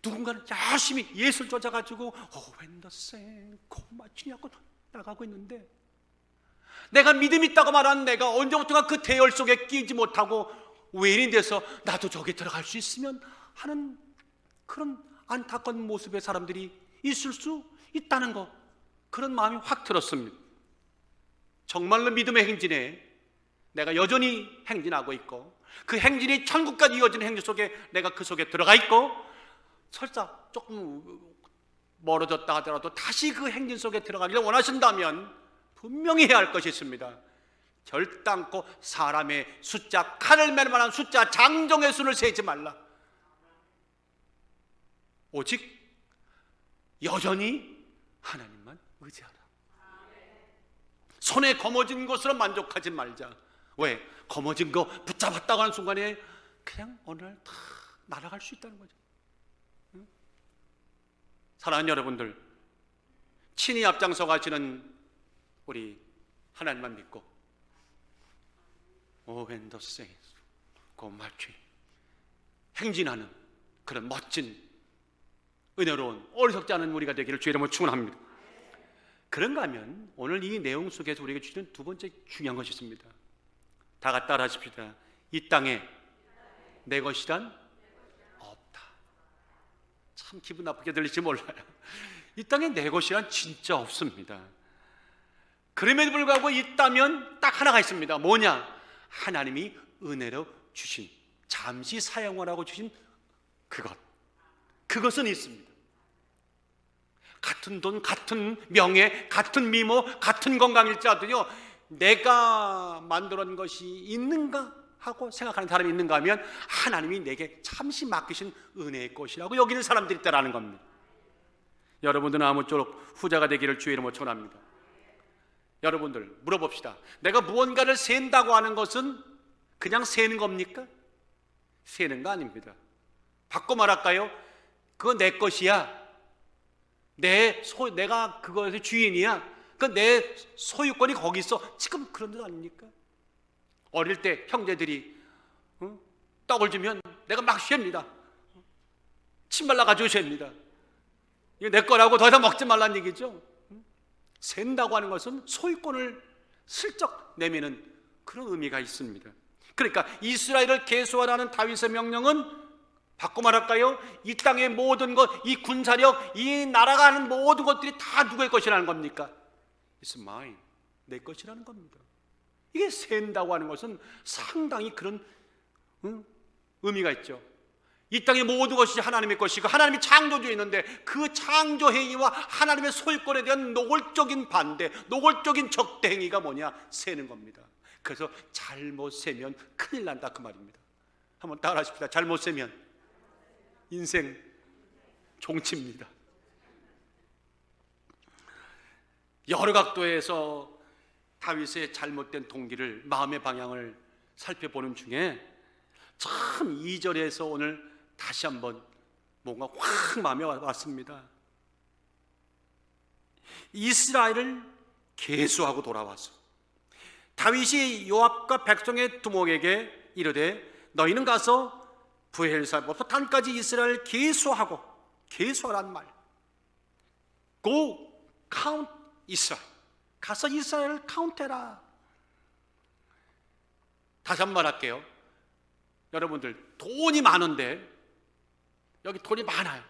누군가는 열심히 예수를 쫓아가지고 웬더생 고마치냐고 나가고 있는데, 내가 믿음 있다고 말하는 내가 언제부턴가 그 대열 속에 끼지 못하고 외인이 돼서 나도 저기 들어갈 수 있으면 하는 그런 안타까운 모습의 사람들이 있을 수 있다는 거, 그런 마음이 확 들었습니다. 정말로 믿음의 행진에 내가 여전히 행진하고 있고, 그 행진이 천국까지 이어지는 행진 속에 내가 그 속에 들어가 있고, 설사 조금 멀어졌다 하더라도 다시 그 행진 속에 들어가기를 원하신다면 분명히 해야 할 것이 있습니다. 결단코 사람의 숫자, 칼을 맬 만한 숫자, 장정의 수를 세지 말라. 오직 여전히 하나님만 의지하라. 손에 거머쥔 것으로 만족하지 말자. 왜? 거머쥔 거 붙잡았다고 하는 순간에 그냥 어느 날 다 날아갈 수 있다는 거죠. 응? 사랑하는 여러분들, 친히 앞장서 가시는 우리 하나님만 믿고 when the saints go marching, 행진하는 그런 멋진 은혜로운 어리석지 않은 우리가 되기를 주의 이름으로 축원합니다. 그런가 하면 오늘 이 내용 속에서 우리에게 주는 두 번째 중요한 것이 있습니다. 다 같이 따라 하십시다. 이 땅에 내 것이란 없다. 참 기분 나쁘게 들릴지 몰라요. 이 땅에 내 것이란 진짜 없습니다. 그럼에도 불구하고 있다면 딱 하나가 있습니다. 뭐냐? 하나님이 은혜로 주신, 잠시 사용하라고 주신 그것은 있습니다. 같은 돈, 같은 명예, 같은 미모, 같은 건강일지라도요, 내가 만들어낸 것이 있는가 하고 생각하는 사람이 있는가 하면 하나님이 내게 잠시 맡기신 은혜의 것이라고 여기는 사람들이 있다라는 겁니다. 여러분들은 아무쪼록 후자가 되기를 주의 이름으로 축원합니다. 여러분들 물어봅시다. 내가 무언가를 센다고 하는 것은 그냥 세는 겁니까? 세는 거 아닙니다. 바꿔 말할까요? 그거 내 것이야. 내가 그것의 주인이야. 그 내 소유권이 거기 있어. 지금 그런 데 아닙니까? 어릴 때 형제들이 떡을 주면 내가 막 쉔니다. 침 발라가지고 쉔니다. 이거 내 거라고 더 이상 먹지 말라는 얘기죠. 센다고 하는 것은 소유권을 슬쩍 내미는 그런 의미가 있습니다. 그러니까 이스라엘을 계수하라는 다윗의 명령은 바꿔 말할까요? 이 땅의 모든 것, 이 군사력, 이 나라가 하는 모든 것들이 다 누구의 것이라는 겁니까? It's mine, 내 것이라는 겁니다. 이게 센다고 하는 것은 상당히 그런 의미가 있죠. 이 땅의 모든 것이 하나님의 것이고 하나님이 창조주에 있는데 그 창조 행위와 하나님의 소유권에 대한 노골적인 반대, 노골적인 적대 행위가 뭐냐? 세는 겁니다. 그래서 잘못 세면 큰일 난다 그 말입니다. 한번 따라 하십시다. 잘못 세면 인생 종치입니다. 여러 각도에서 다윗의 잘못된 동기를, 마음의 방향을 살펴보는 중에 참 2절에서 오늘 다시 한번 뭔가 확 마음에 왔습니다. 이스라엘을 계수하고 돌아와서 다윗이 요압과 백성의 두목에게 이르되 너희는 가서 브엘사부터 단까지 이스라엘 계수하란 말. Go count Israel. 가서 이스라엘을 카운트해라. 다시 한 번 할게요. 여러분들 돈이 많은데, 여기 돈이 많아요.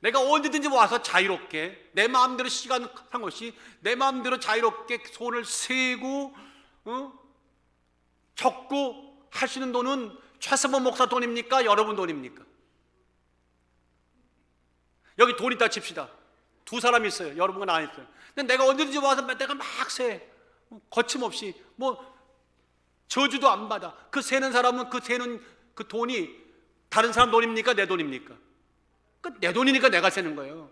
내가 언제든지 와서 자유롭게 내 마음대로 시간 상관없이 내 마음대로 자유롭게 손을 세고 적고 할 수 있는 돈은 최서원 목사 돈입니까? 여러분 돈입니까? 여기 돈 있다 칩시다. 두 사람이 있어요. 여러분은 안 있어요. 근데 내가 언제든지 와서 내가 막 세, 거침없이 저주도 안 받아. 그 세는 사람은 그 세는 그 돈이 다른 사람 돈입니까? 내 돈입니까? 내 돈이니까 내가 세는 거예요.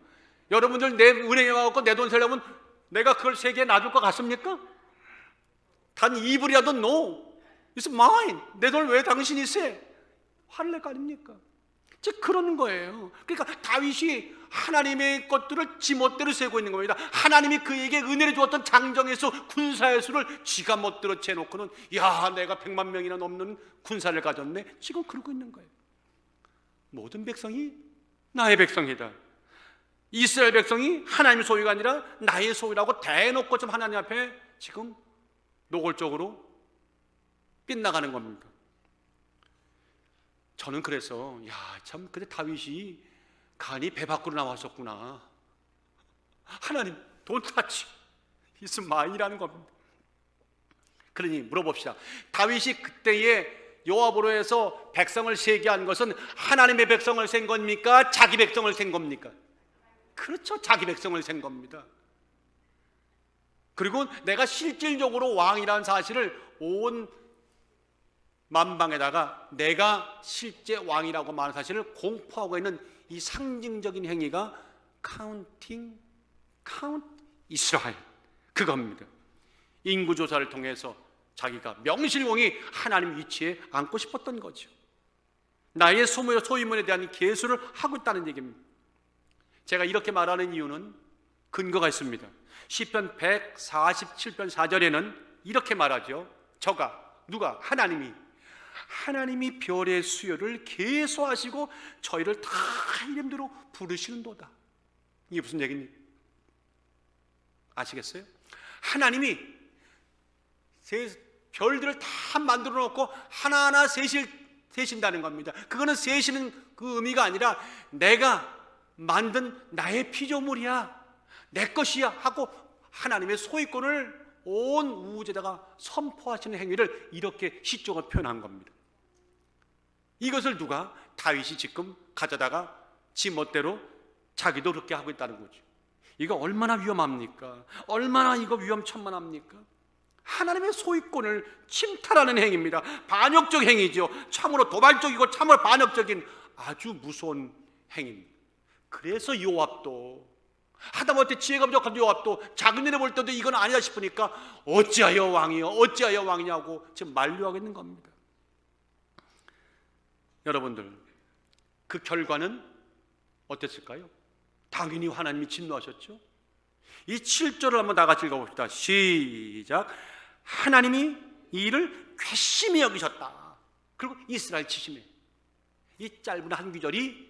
여러분들 내 은행에 와서 내 돈 세려면 내가 그걸 세게 놔줄 것 같습니까? 단 2불이라도 no. It's mine. 내 돈을 왜 당신이 세? 화를 낼거 아닙니까? 즉 그런 거예요. 그러니까 다윗이 하나님의 것들을 지멋대로 세고 있는 겁니다. 하나님이 그에게 은혜를 주었던 장정의 수, 군사의 수를 지가 멋대로 재놓고는 야, 내가 100만 명이나 넘는 군사를 가졌네. 지금 그러고 있는 거예요. 모든 백성이 나의 백성이다. 이스라엘 백성이 하나님의 소유가 아니라 나의 소유라고 대놓고 좀 하나님 앞에 지금 노골적으로 빗나가는 겁니다. 저는 그래서 참 근데 다윗이 간이 배 밖으로 나왔었구나. 하나님 don't touch, it's mine이라는 겁니다. 그러니 물어봅시다. 다윗이 그때에 요압으로 해서 백성을 세게 한 것은 하나님의 백성을 센 겁니까? 자기 백성을 센 겁니까? 그렇죠, 자기 백성을 센 겁니다. 그리고 내가 실질적으로 왕이라는 사실을 온 만방에다가 내가 실제 왕이라고 말하는 사실을 공포하고 있는 이 상징적인 행위가 count 이스라엘, 그겁니다. 인구조사를 통해서 자기가 명실공히 하나님 위치에 앉고 싶었던 거죠. 나의 소유물에 대한 계수를 하고 있다는 얘기입니다. 제가 이렇게 말하는 이유는 근거가 있습니다. 시편 147편 4절에는 이렇게 말하죠. 누가? 하나님이 별의 수요를 계수하시고 저희를 다 이름대로 부르시는도다. 이게 무슨 얘기입니까? 아시겠어요? 하나님이 별들을 다 만들어 놓고 하나하나 세신다는 겁니다. 그거는 세시는 그 의미가 아니라 내가 만든 나의 피조물이야, 내 것이야 하고 하나님의 소유권을 온 우주에다가 선포하시는 행위를 이렇게 시적으로 표현한 겁니다. 이것을 누가? 다윗이 지금 가져다가 지멋대로 자기도 그렇게 하고 있다는 거죠. 이거 얼마나 위험합니까? 얼마나 이거 위험천만합니까? 하나님의 소유권을 침탈하는 행위입니다. 반역적 행위죠. 참으로 도발적이고 참으로 반역적인 아주 무서운 행위입니다. 그래서 요압도 하다못해 지혜가 부족한 요압도 작은 일을 볼 때도 이건 아니다 싶으니까 어찌하여 왕이냐고 지금 만류하고 있는 겁니다. 여러분들, 그 결과는 어땠을까요? 당연히 하나님이 진노하셨죠. 이 7절을 한번 다 같이 읽어봅시다. 시작. 하나님이 이 일을 괘씸히 여기셨다. 그리고 이스라엘 치심해. 이 짧은 한 구절이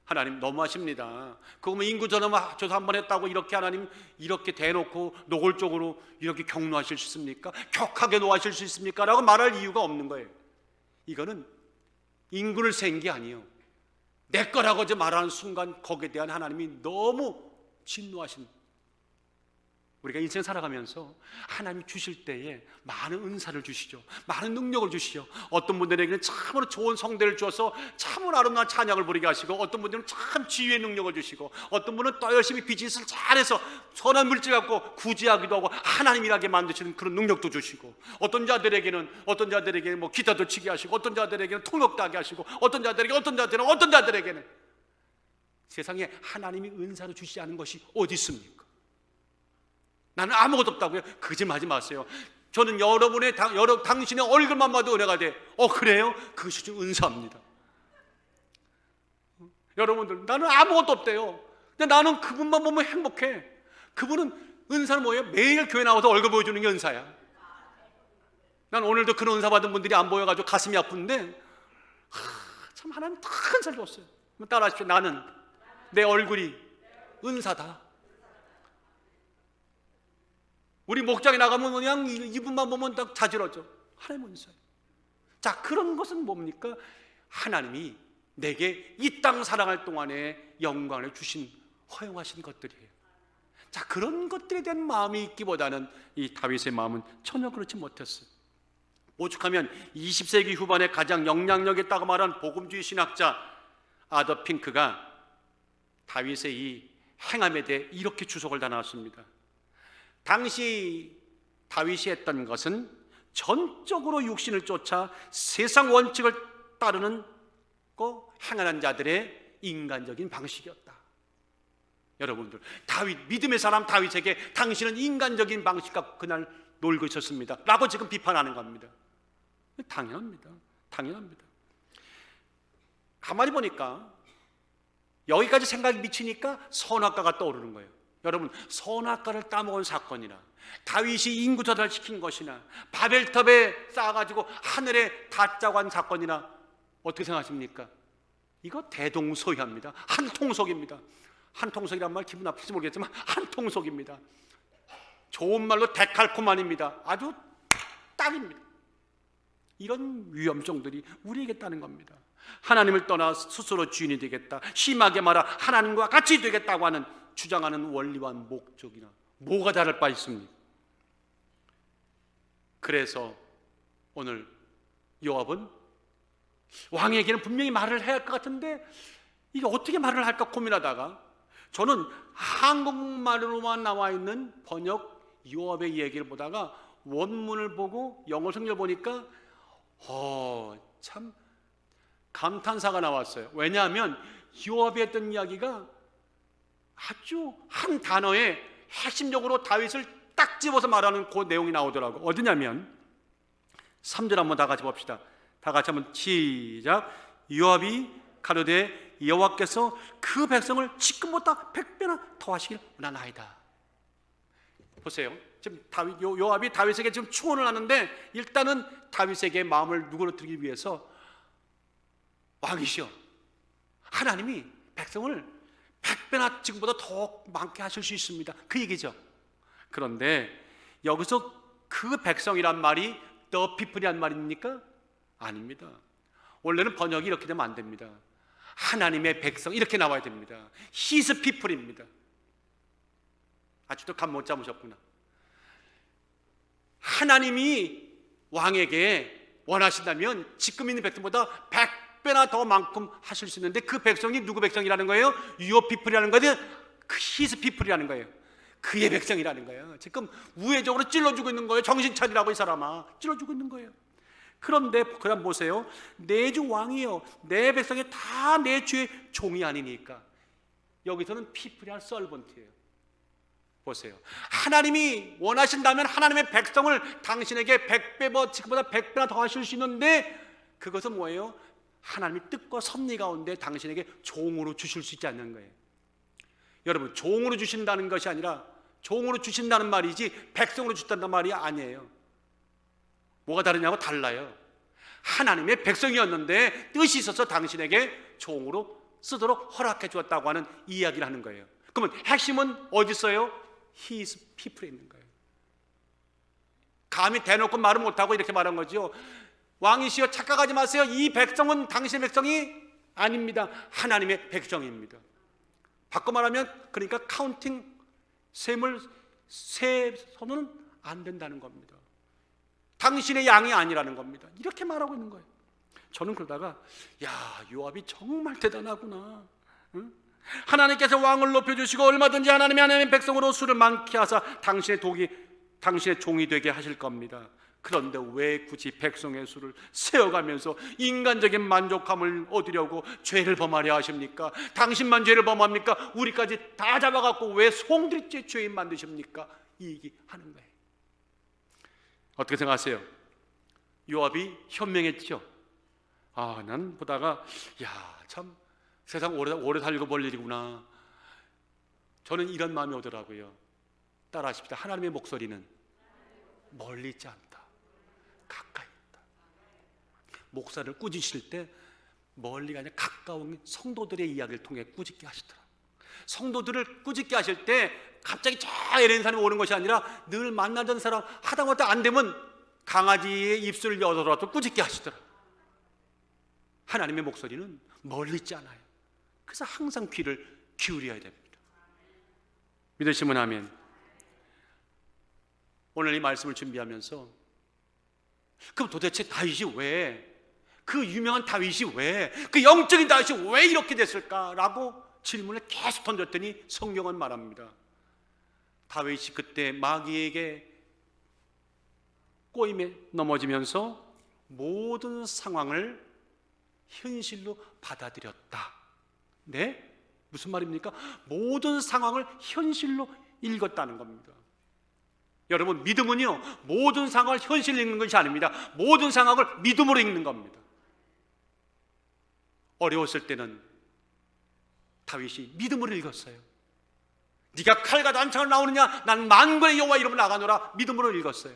하나님 너무하십니다. 그거 인구조사 한번 했다고 이렇게 하나님 이렇게 대놓고 노골적으로 이렇게 격노하실 수 있습니까? 격하게 노하실 수 있습니까? 라고 말할 이유가 없는 거예요. 이거는 인구를 센 게 아니에요. 내 거라고 말하는 순간 거기에 대한 하나님이 너무 진노하신. 우리가 인생 살아가면서 하나님이 주실 때에 많은 은사를 주시죠. 많은 능력을 주시죠. 어떤 분들에게는 참으로 좋은 성대를 주어서 참으로 아름다운 찬양을 부르게 하시고, 어떤 분들은 참 지휘의 능력을 주시고, 어떤 분은 또 열심히 비즈니스를 잘해서 선한 물질 갖고 구제하기도 하고 하나님 일하게 만드시는 그런 능력도 주시고, 어떤 자들에게는 뭐 기타도 치게 하시고, 어떤 자들에게는 통역도 하게 하시고, 어떤 자들에게는 세상에 하나님이 은사로 주시지 않은 것이 어디 있습니까? 나는 아무것도 없다고요? 거짓말하지 마세요. 저는 당신의 얼굴만 봐도 은혜가 돼. 그래요? 그것이 좀 은사입니다. 여러분들, 나는 아무것도 없대요. 근데 나는 그분만 보면 행복해. 그분은 은사는 뭐예요? 매일 교회 나와서 얼굴 보여주는 게 은사야. 난 오늘도 그런 은사 받은 분들이 안 보여가지고 가슴이 아픈데 참 하나님 다 은사를 줬어요. 따라하십시오. 나는 내 얼굴이 은사다. 우리 목장에 나가면 그냥 이분만 보면 딱 자지러져. 하나님 은사예요. 자, 그런 것은 뭡니까? 하나님이 내게 이 땅 살아갈 동안에 영광을 주신, 허용하신 것들이에요. 자, 그런 것들에 대한 마음이 있기보다는 이 다윗의 마음은 전혀 그렇지 못했어요. 오죽하면 20세기 후반에 가장 영향력 있다고 말한 복음주의 신학자 아더 핑크가 다윗의 이 행함에 대해 이렇게 주석을 다 나왔습니다. 당시 다윗이 했던 것은 전적으로 육신을 쫓아 세상 원칙을 따르는 행하는 자들의 인간적인 방식이었다. 여러분들, 믿음의 사람 다윗에게 당신은 인간적인 방식과 그날 놀고 있었습니다 라고 지금 비판하는 겁니다. 당연합니다. 가만히 보니까 여기까지 생각이 미치니까 선악과가 떠오르는 거예요. 여러분, 선악과를 따먹은 사건이나 다윗이 인구 조달시킨 것이나 바벨탑에 쌓아가지고 하늘에 닿자고 한 사건이나 어떻게 생각하십니까? 이거 대동소이합니다. 한통속입니다. 한통속이란 말 기분 나쁠지 모르겠지만 한통속입니다. 좋은 말로 데칼코마니입니다. 아주 딱입니다. 이런 위험성들이 우리에게 있다는 겁니다. 하나님을 떠나 스스로 주인이 되겠다, 심하게 말하 하나님과 같이 되겠다고 하는 주장하는 원리와 목적이나 뭐가 다를 바 있습니까? 그래서 오늘 요압은 왕에게는 분명히 말을 해야 할 것 같은데 이게 어떻게 말을 할까 고민하다가 저는 한국말로만 나와 있는 번역 요압의 얘기를 보다가 원문을 보고 영어 성경을 보니까 참 감탄사가 나왔어요. 왜냐하면 요압이 했던 이야기가 아주 한 단어에 핵심적으로 다윗을 딱 집어서 말하는 그 내용이 나오더라고요. 어디냐면 3절 한번 다 같이 봅시다. 다 같이 한번 시작. 요압이 가로되 여호와께서 그 백성을 지금보다 100배나 더하시길 원하나이다. 보세요. 지금 요압이 다윗에게 지금 축원을 하는데 일단은 다윗에게 마음을 누그러뜨리기 위해서 왕이시여, 하나님이 백성을 100배나 지금보다 더 많게 하실 수 있습니다. 그 얘기죠. 그런데 여기서 그 백성이란 말이 the people이란 말입니까? 아닙니다. 원래는 번역이 이렇게 되면 안 됩니다. 하나님의 백성 이렇게 나와야 됩니다. His people입니다. 아직도 감 못 잡으셨구나. 하나님이 왕에게 원하신다면 지금 있는 백성보다 100배나 더 만큼 하실 수 있는데 그 백성이 누구 백성이라는 거예요? Your people이라는 거예요. His people이라는 거예요. 그의 백성이라는 거예요. 지금 우회적으로 찔러주고 있는 거예요. 정신 차리라고 이 사람아. 찔러주고 있는 거예요. 그런데 그럼 보세요. 내 주 왕이요, 내 백성이 다 내 주의 종이 아니니까 여기서는 people이 아니라 servant예요. 보세요. 하나님이 원하신다면 하나님의 백성을 당신에게 100배, 지금보다 100배나 더 하실 수 있는데 그것은 뭐예요? 하나님의 뜻과 섭리 가운데 당신에게 종으로 주실 수 있지 않는 거예요. 여러분, 종으로 주신다는 것이 아니라 종으로 주신다는 말이지 백성으로 주신다는 말이 아니에요. 뭐가 다르냐고? 달라요. 하나님의 백성이었는데 뜻이 있어서 당신에게 종으로 쓰도록 허락해 주었다고 하는 이야기를 하는 거예요. 그러면 핵심은 어디 있어요? His people에 있는 거예요. 감히 대놓고 말을 못하고 이렇게 말한 거죠. 왕이시여 착각하지 마세요. 이 백성은 당신의 백성이 아닙니다. 하나님의 백성입니다. 바꿔 말하면 그러니까 카운팅 셈을 세서는 안 된다는 겁니다. 당신의 양이 아니라는 겁니다. 이렇게 말하고 있는 거예요. 저는 그러다가 요압이 정말 대단하구나. 응? 하나님께서 왕을 높여주시고 얼마든지 하나님의 백성으로 수를 많게 하사 당신의 종이 되게 하실 겁니다. 그런데 왜 굳이 백성의 수를 세어가면서 인간적인 만족감을 얻으려고 죄를 범하려 하십니까? 당신만 죄를 범합니까? 우리까지 다 잡아갖고 왜 송두리째 죄인 만드십니까? 이 얘기하는 거예요. 어떻게 생각하세요? 요압이 현명했죠. 난 보다가 참 세상 오래 살고 볼 일이구나. 저는 이런 마음이 오더라고요. 따라하십시다. 하나님의 목소리는 멀리 있지 않다, 가까이 있다. 목사를 꾸짖으실 때 멀리가 아니라 가까운 성도들의 이야기를 통해 꾸짖게 하시더라. 성도들을 꾸짖게 하실 때 갑자기 저 이런 사람이 오는 것이 아니라 늘 만나던 사람 하다못해 안 되면 강아지의 입술을 열어라도 꾸짖게 하시더라. 하나님의 목소리는 멀리 있지 않아요. 그래서 항상 귀를 기울여야 됩니다. 믿으시면 아멘. 오늘 이 말씀을 준비하면서 그럼 도대체 다윗이 왜, 그 유명한 다윗이 왜, 그 영적인 다윗이 왜 이렇게 됐을까라고 질문을 계속 던졌더니 성경은 말합니다. 다윗이 그때 마귀에게 꼬임에 넘어지면서 모든 상황을 현실로 받아들였다. 네? 무슨 말입니까? 모든 상황을 현실로 읽었다는 겁니다. 여러분, 믿음은요, 모든 상황을 현실로 읽는 것이 아닙니다. 모든 상황을 믿음으로 읽는 겁니다. 어려웠을 때는 다윗이 믿음으로 읽었어요. 네가 칼과 난창을 나오느냐, 난 만군의 여호와 이름으로 나가노라. 믿음으로 읽었어요.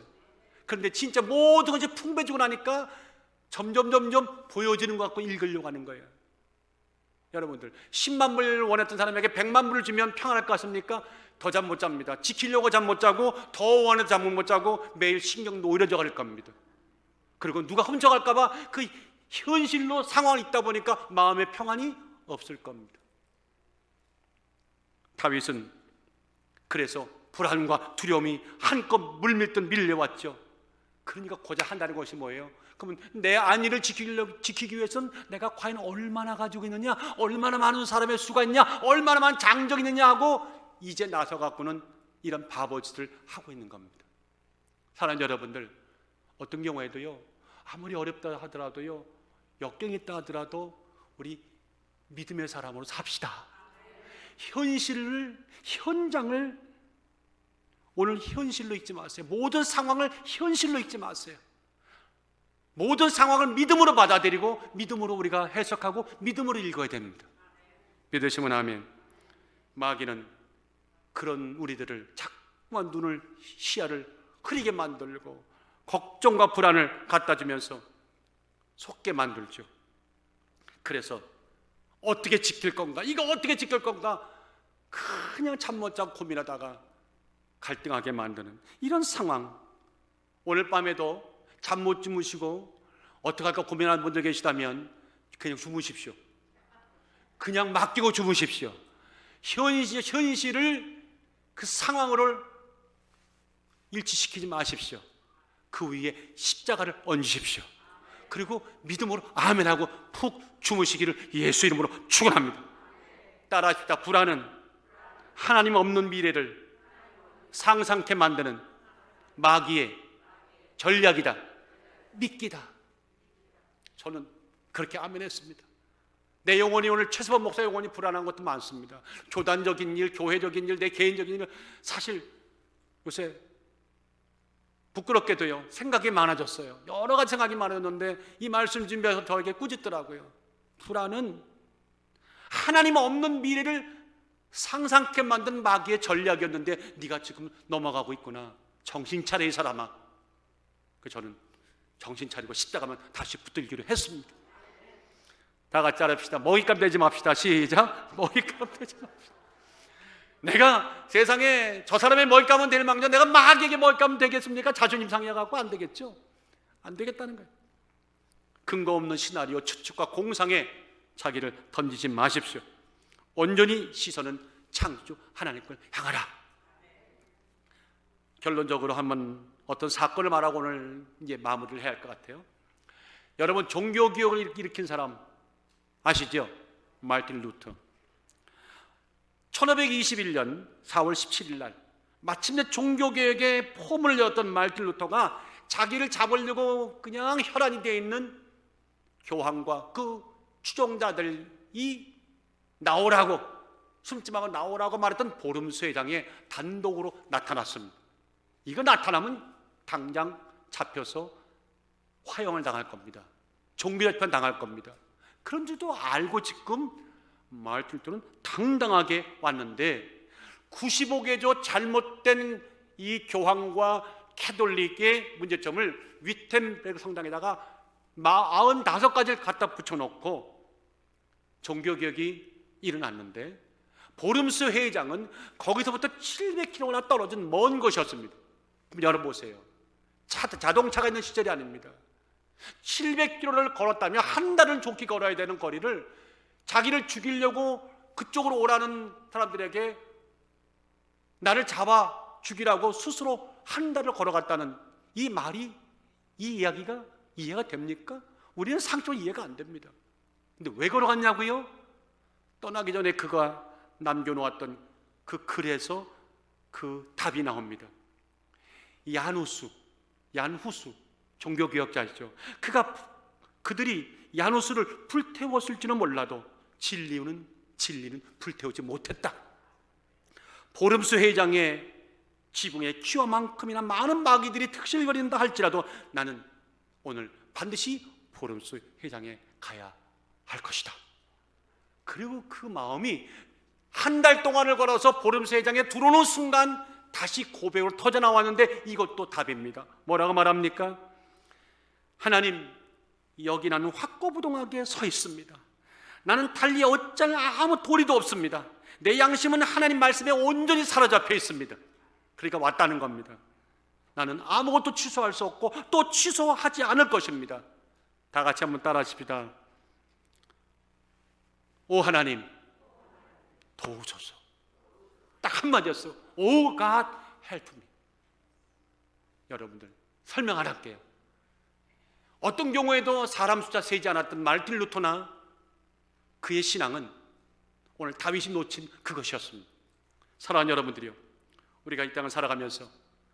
그런데 진짜 모든 것이 풍부해지고 나니까 점점 보여지는 것 같고 읽으려고 하는 거예요. 여러분들 10만 불 원했던 사람에게 100만 불을 주면 평안할 것 같습니까? 더 잠 못 잡니다. 지키려고 잠 못 자고, 더 원해서 잠 못 자고, 매일 신경도 오히려 갈 겁니다. 그리고 누가 훔쳐갈까 봐 그 현실로 상황이 있다 보니까 마음의 평안이 없을 겁니다. 다윗은 그래서 불안과 두려움이 한껏 물밀듯 밀려왔죠. 그러니까 고작 한다는 것이 뭐예요? 그러면 내 안위를 지키기 위해서는 내가 과연 얼마나 가지고 있느냐, 얼마나 많은 사람의 수가 있냐, 얼마나 많은 장정이 있느냐 하고 이제 나서 갖고는 이런 바보짓을 하고 있는 겁니다. 사랑하는 여러분들, 어떤 경우에도요, 아무리 어렵다 하더라도요, 역경이 있다 하더라도 우리 믿음의 사람으로 삽시다. 현장을 오늘 현실로 읽지 마세요. 모든 상황을 현실로 읽지 마세요. 모든 상황을 믿음으로 받아들이고 믿음으로 우리가 해석하고 믿음으로 읽어야 됩니다. 믿으시면 아멘. 마귀는 그런 우리들을 자꾸만 눈을, 시야를 흐리게 만들고 걱정과 불안을 갖다 주면서 속게 만들죠. 그래서 어떻게 지킬 건가, 이거 어떻게 지킬 건가, 그냥 잠 못 자고 고민하다가 갈등하게 만드는 이런 상황. 오늘 밤에도 잠 못 주무시고 어떡할까 고민하는 분들 계시다면 그냥 주무십시오. 그냥 맡기고 주무십시오. 현실을 그 상황으로 일치시키지 마십시오. 그 위에 십자가를 얹으십시오. 그리고 믿음으로 아멘하고 푹 주무시기를 예수 이름으로 축원합니다. 따라하십시다. 불안은 하나님 없는 미래를 상상케 만드는 마귀의 전략이다. 믿기다. 저는 그렇게 아멘했습니다. 내 영혼이 오늘 최수범 목사 영혼이 불안한 것도 많습니다. 교단적인 일, 교회적인 일, 내 개인적인 일, 사실 요새 부끄럽게도요, 생각이 많아졌어요. 여러 가지 생각이 많아졌는데 이 말씀 준비해서 저에게 꾸짖더라고요. 불안은 하나님 없는 미래를 상상케 만든 마귀의 전략이었는데 네가 지금 넘어가고 있구나. 정신 차려 이 사람아. 저는 정신 차리고 십자가면 다시 붙들기로 했습니다. 다 같이 따라합시다. 먹잇감 되지 맙시다. 시작. 먹잇감 되지 맙시다. 내가 세상에 저 사람의 먹잇감은 될 망정 내가 마귀에게 먹잇감은 되겠습니까? 자존심 상해갖고 안 되겠죠. 안 되겠다는 거예요. 근거 없는 시나리오, 추측과 공상에 자기를 던지지 마십시오. 온전히 시선은 창조 하나님 걸 향하라. 결론적으로 한번 어떤 사건을 말하고 오늘 이제 마무리를 해야 할 것 같아요. 여러분, 종교개혁을 일으킨 사람 아시죠? 마르틴 루터. 1521년 4월 17일 날 마침내 종교개혁의 포문을 열었던 마르틴 루터가 자기를 잡으려고 그냥 혈안이 되어 있는 교황과 그 추종자들이 나오라고, 숨지 말고 나오라고 말했던 보름스 회장에 단독으로 나타났습니다. 이거 나타나면 당장 잡혀서 화형을 당할 겁니다. 종교재판 당할 겁니다. 그런 줄도 알고 지금 마르틴 루터는 당당하게 왔는데 95개조 잘못된 이 교황과 캐톨릭의 문제점을 위텐베르그 성당에다가 95가지를 갖다 붙여놓고 종교개혁이 일어났는데 보름스 회장은 거기서부터 700km나 떨어진 먼 곳이었습니다. 열어보세요. 자동차가 있는 시절이 아닙니다. 700km를 걸었다면 한 달은 좋게 걸어야 되는 거리를 자기를 죽이려고 그쪽으로 오라는 사람들에게 나를 잡아 죽이라고 스스로 한 달을 걸어갔다는 이 말이, 이 이야기가 이해가 됩니까? 우리는 상식적으로 이해가 안 됩니다. 근데 왜 걸어갔냐고요? 떠나기 전에 그가 남겨놓았던 그 글에서 그 답이 나옵니다. 얀후스 종교개혁자이죠. 그들이 얀후스를 불태웠을지는 몰라도 진리는 불태우지 못했다. 보름스 회장의 지붕에 키와만큼이나 많은 마귀들이 특실거린다 할지라도 나는 오늘 반드시 보름스 회장에 가야 할 것이다. 그리고 그 마음이 한 달 동안을 걸어서 보름세장에 들어오는 순간 다시 고백으로 터져나왔는데 이것도 답입니다. 뭐라고 말합니까? 하나님, 여기 나는 확고부동하게 서 있습니다. 나는 달리 어찌할 아무 도리도 없습니다. 내 양심은 하나님 말씀에 온전히 사로잡혀 있습니다. 그러니까 왔다는 겁니다. 나는 아무것도 취소할 수 없고 또 취소하지 않을 것입니다. 다 같이 한번 따라 하십시다. 오 하나님, 도우소서. 딱 한마디였어. 오 God, help me. 여러분들 설명 안 할게요. 어떤 경우에도 사람 숫자 세지 않았던 말틴 루터나 그의 신앙은 오늘 다윗이 놓친 그것이었습니다. 사랑하는 여러분들이요, 우리가 이 땅을 살아가면서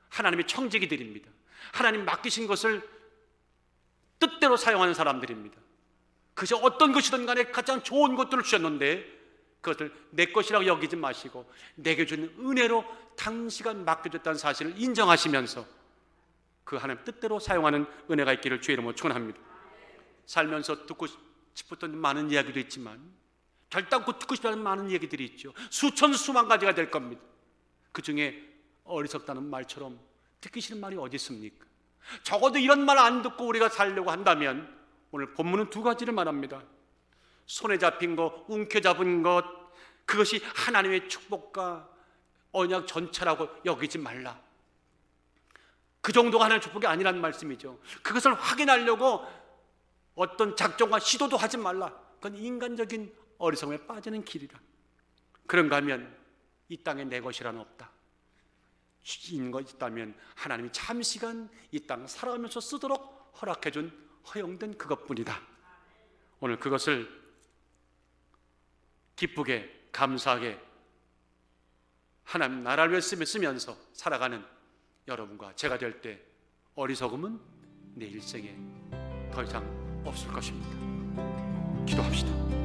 하나님의 청지기들입니다. 하나님 맡기신 것을 뜻대로 사용하는 사람들입니다. 그것이 어떤 것이든 간에 가장 좋은 것들을 주셨는데 그것을 내 것이라고 여기지 마시고 내게 주는 은혜로 당시가 맡겨졌다는 사실을 인정하시면서 그 하나님 뜻대로 사용하는 은혜가 있기를 주의 이름으로 축원합니다. 살면서 듣고 싶었던 많은 이야기도 있지만 결단코 듣고 싶지 않은 많은 얘기들이 있죠. 수천 수만 가지가 될 겁니다. 그 중에 어리석다는 말처럼 듣기 싫은 말이 어디 있습니까? 적어도 이런 말 안 듣고 우리가 살려고 한다면 오늘 본문은 두 가지를 말합니다. 손에 잡힌 것, 움켜잡은 것, 그것이 하나님의 축복과 언약 전체라고 여기지 말라. 그 정도가 하나님의 축복이 아니라는 말씀이죠. 그것을 확인하려고 어떤 작정과 시도도 하지 말라. 그건 인간적인 어리석음에 빠지는 길이다. 그런가 하면 이 땅에 내 것이란 없다. 주인 것 있다면 하나님이 잠시간 이 땅 살아가면서 쓰도록 허락해준 허용된 그것뿐이다. 오늘 그것을 기쁘게 감사하게 하나님 나라를 위해 쓰면서 살아가는 여러분과 제가 될 때 어리석음은 내 일생에 더 이상 없을 것입니다. 기도합시다.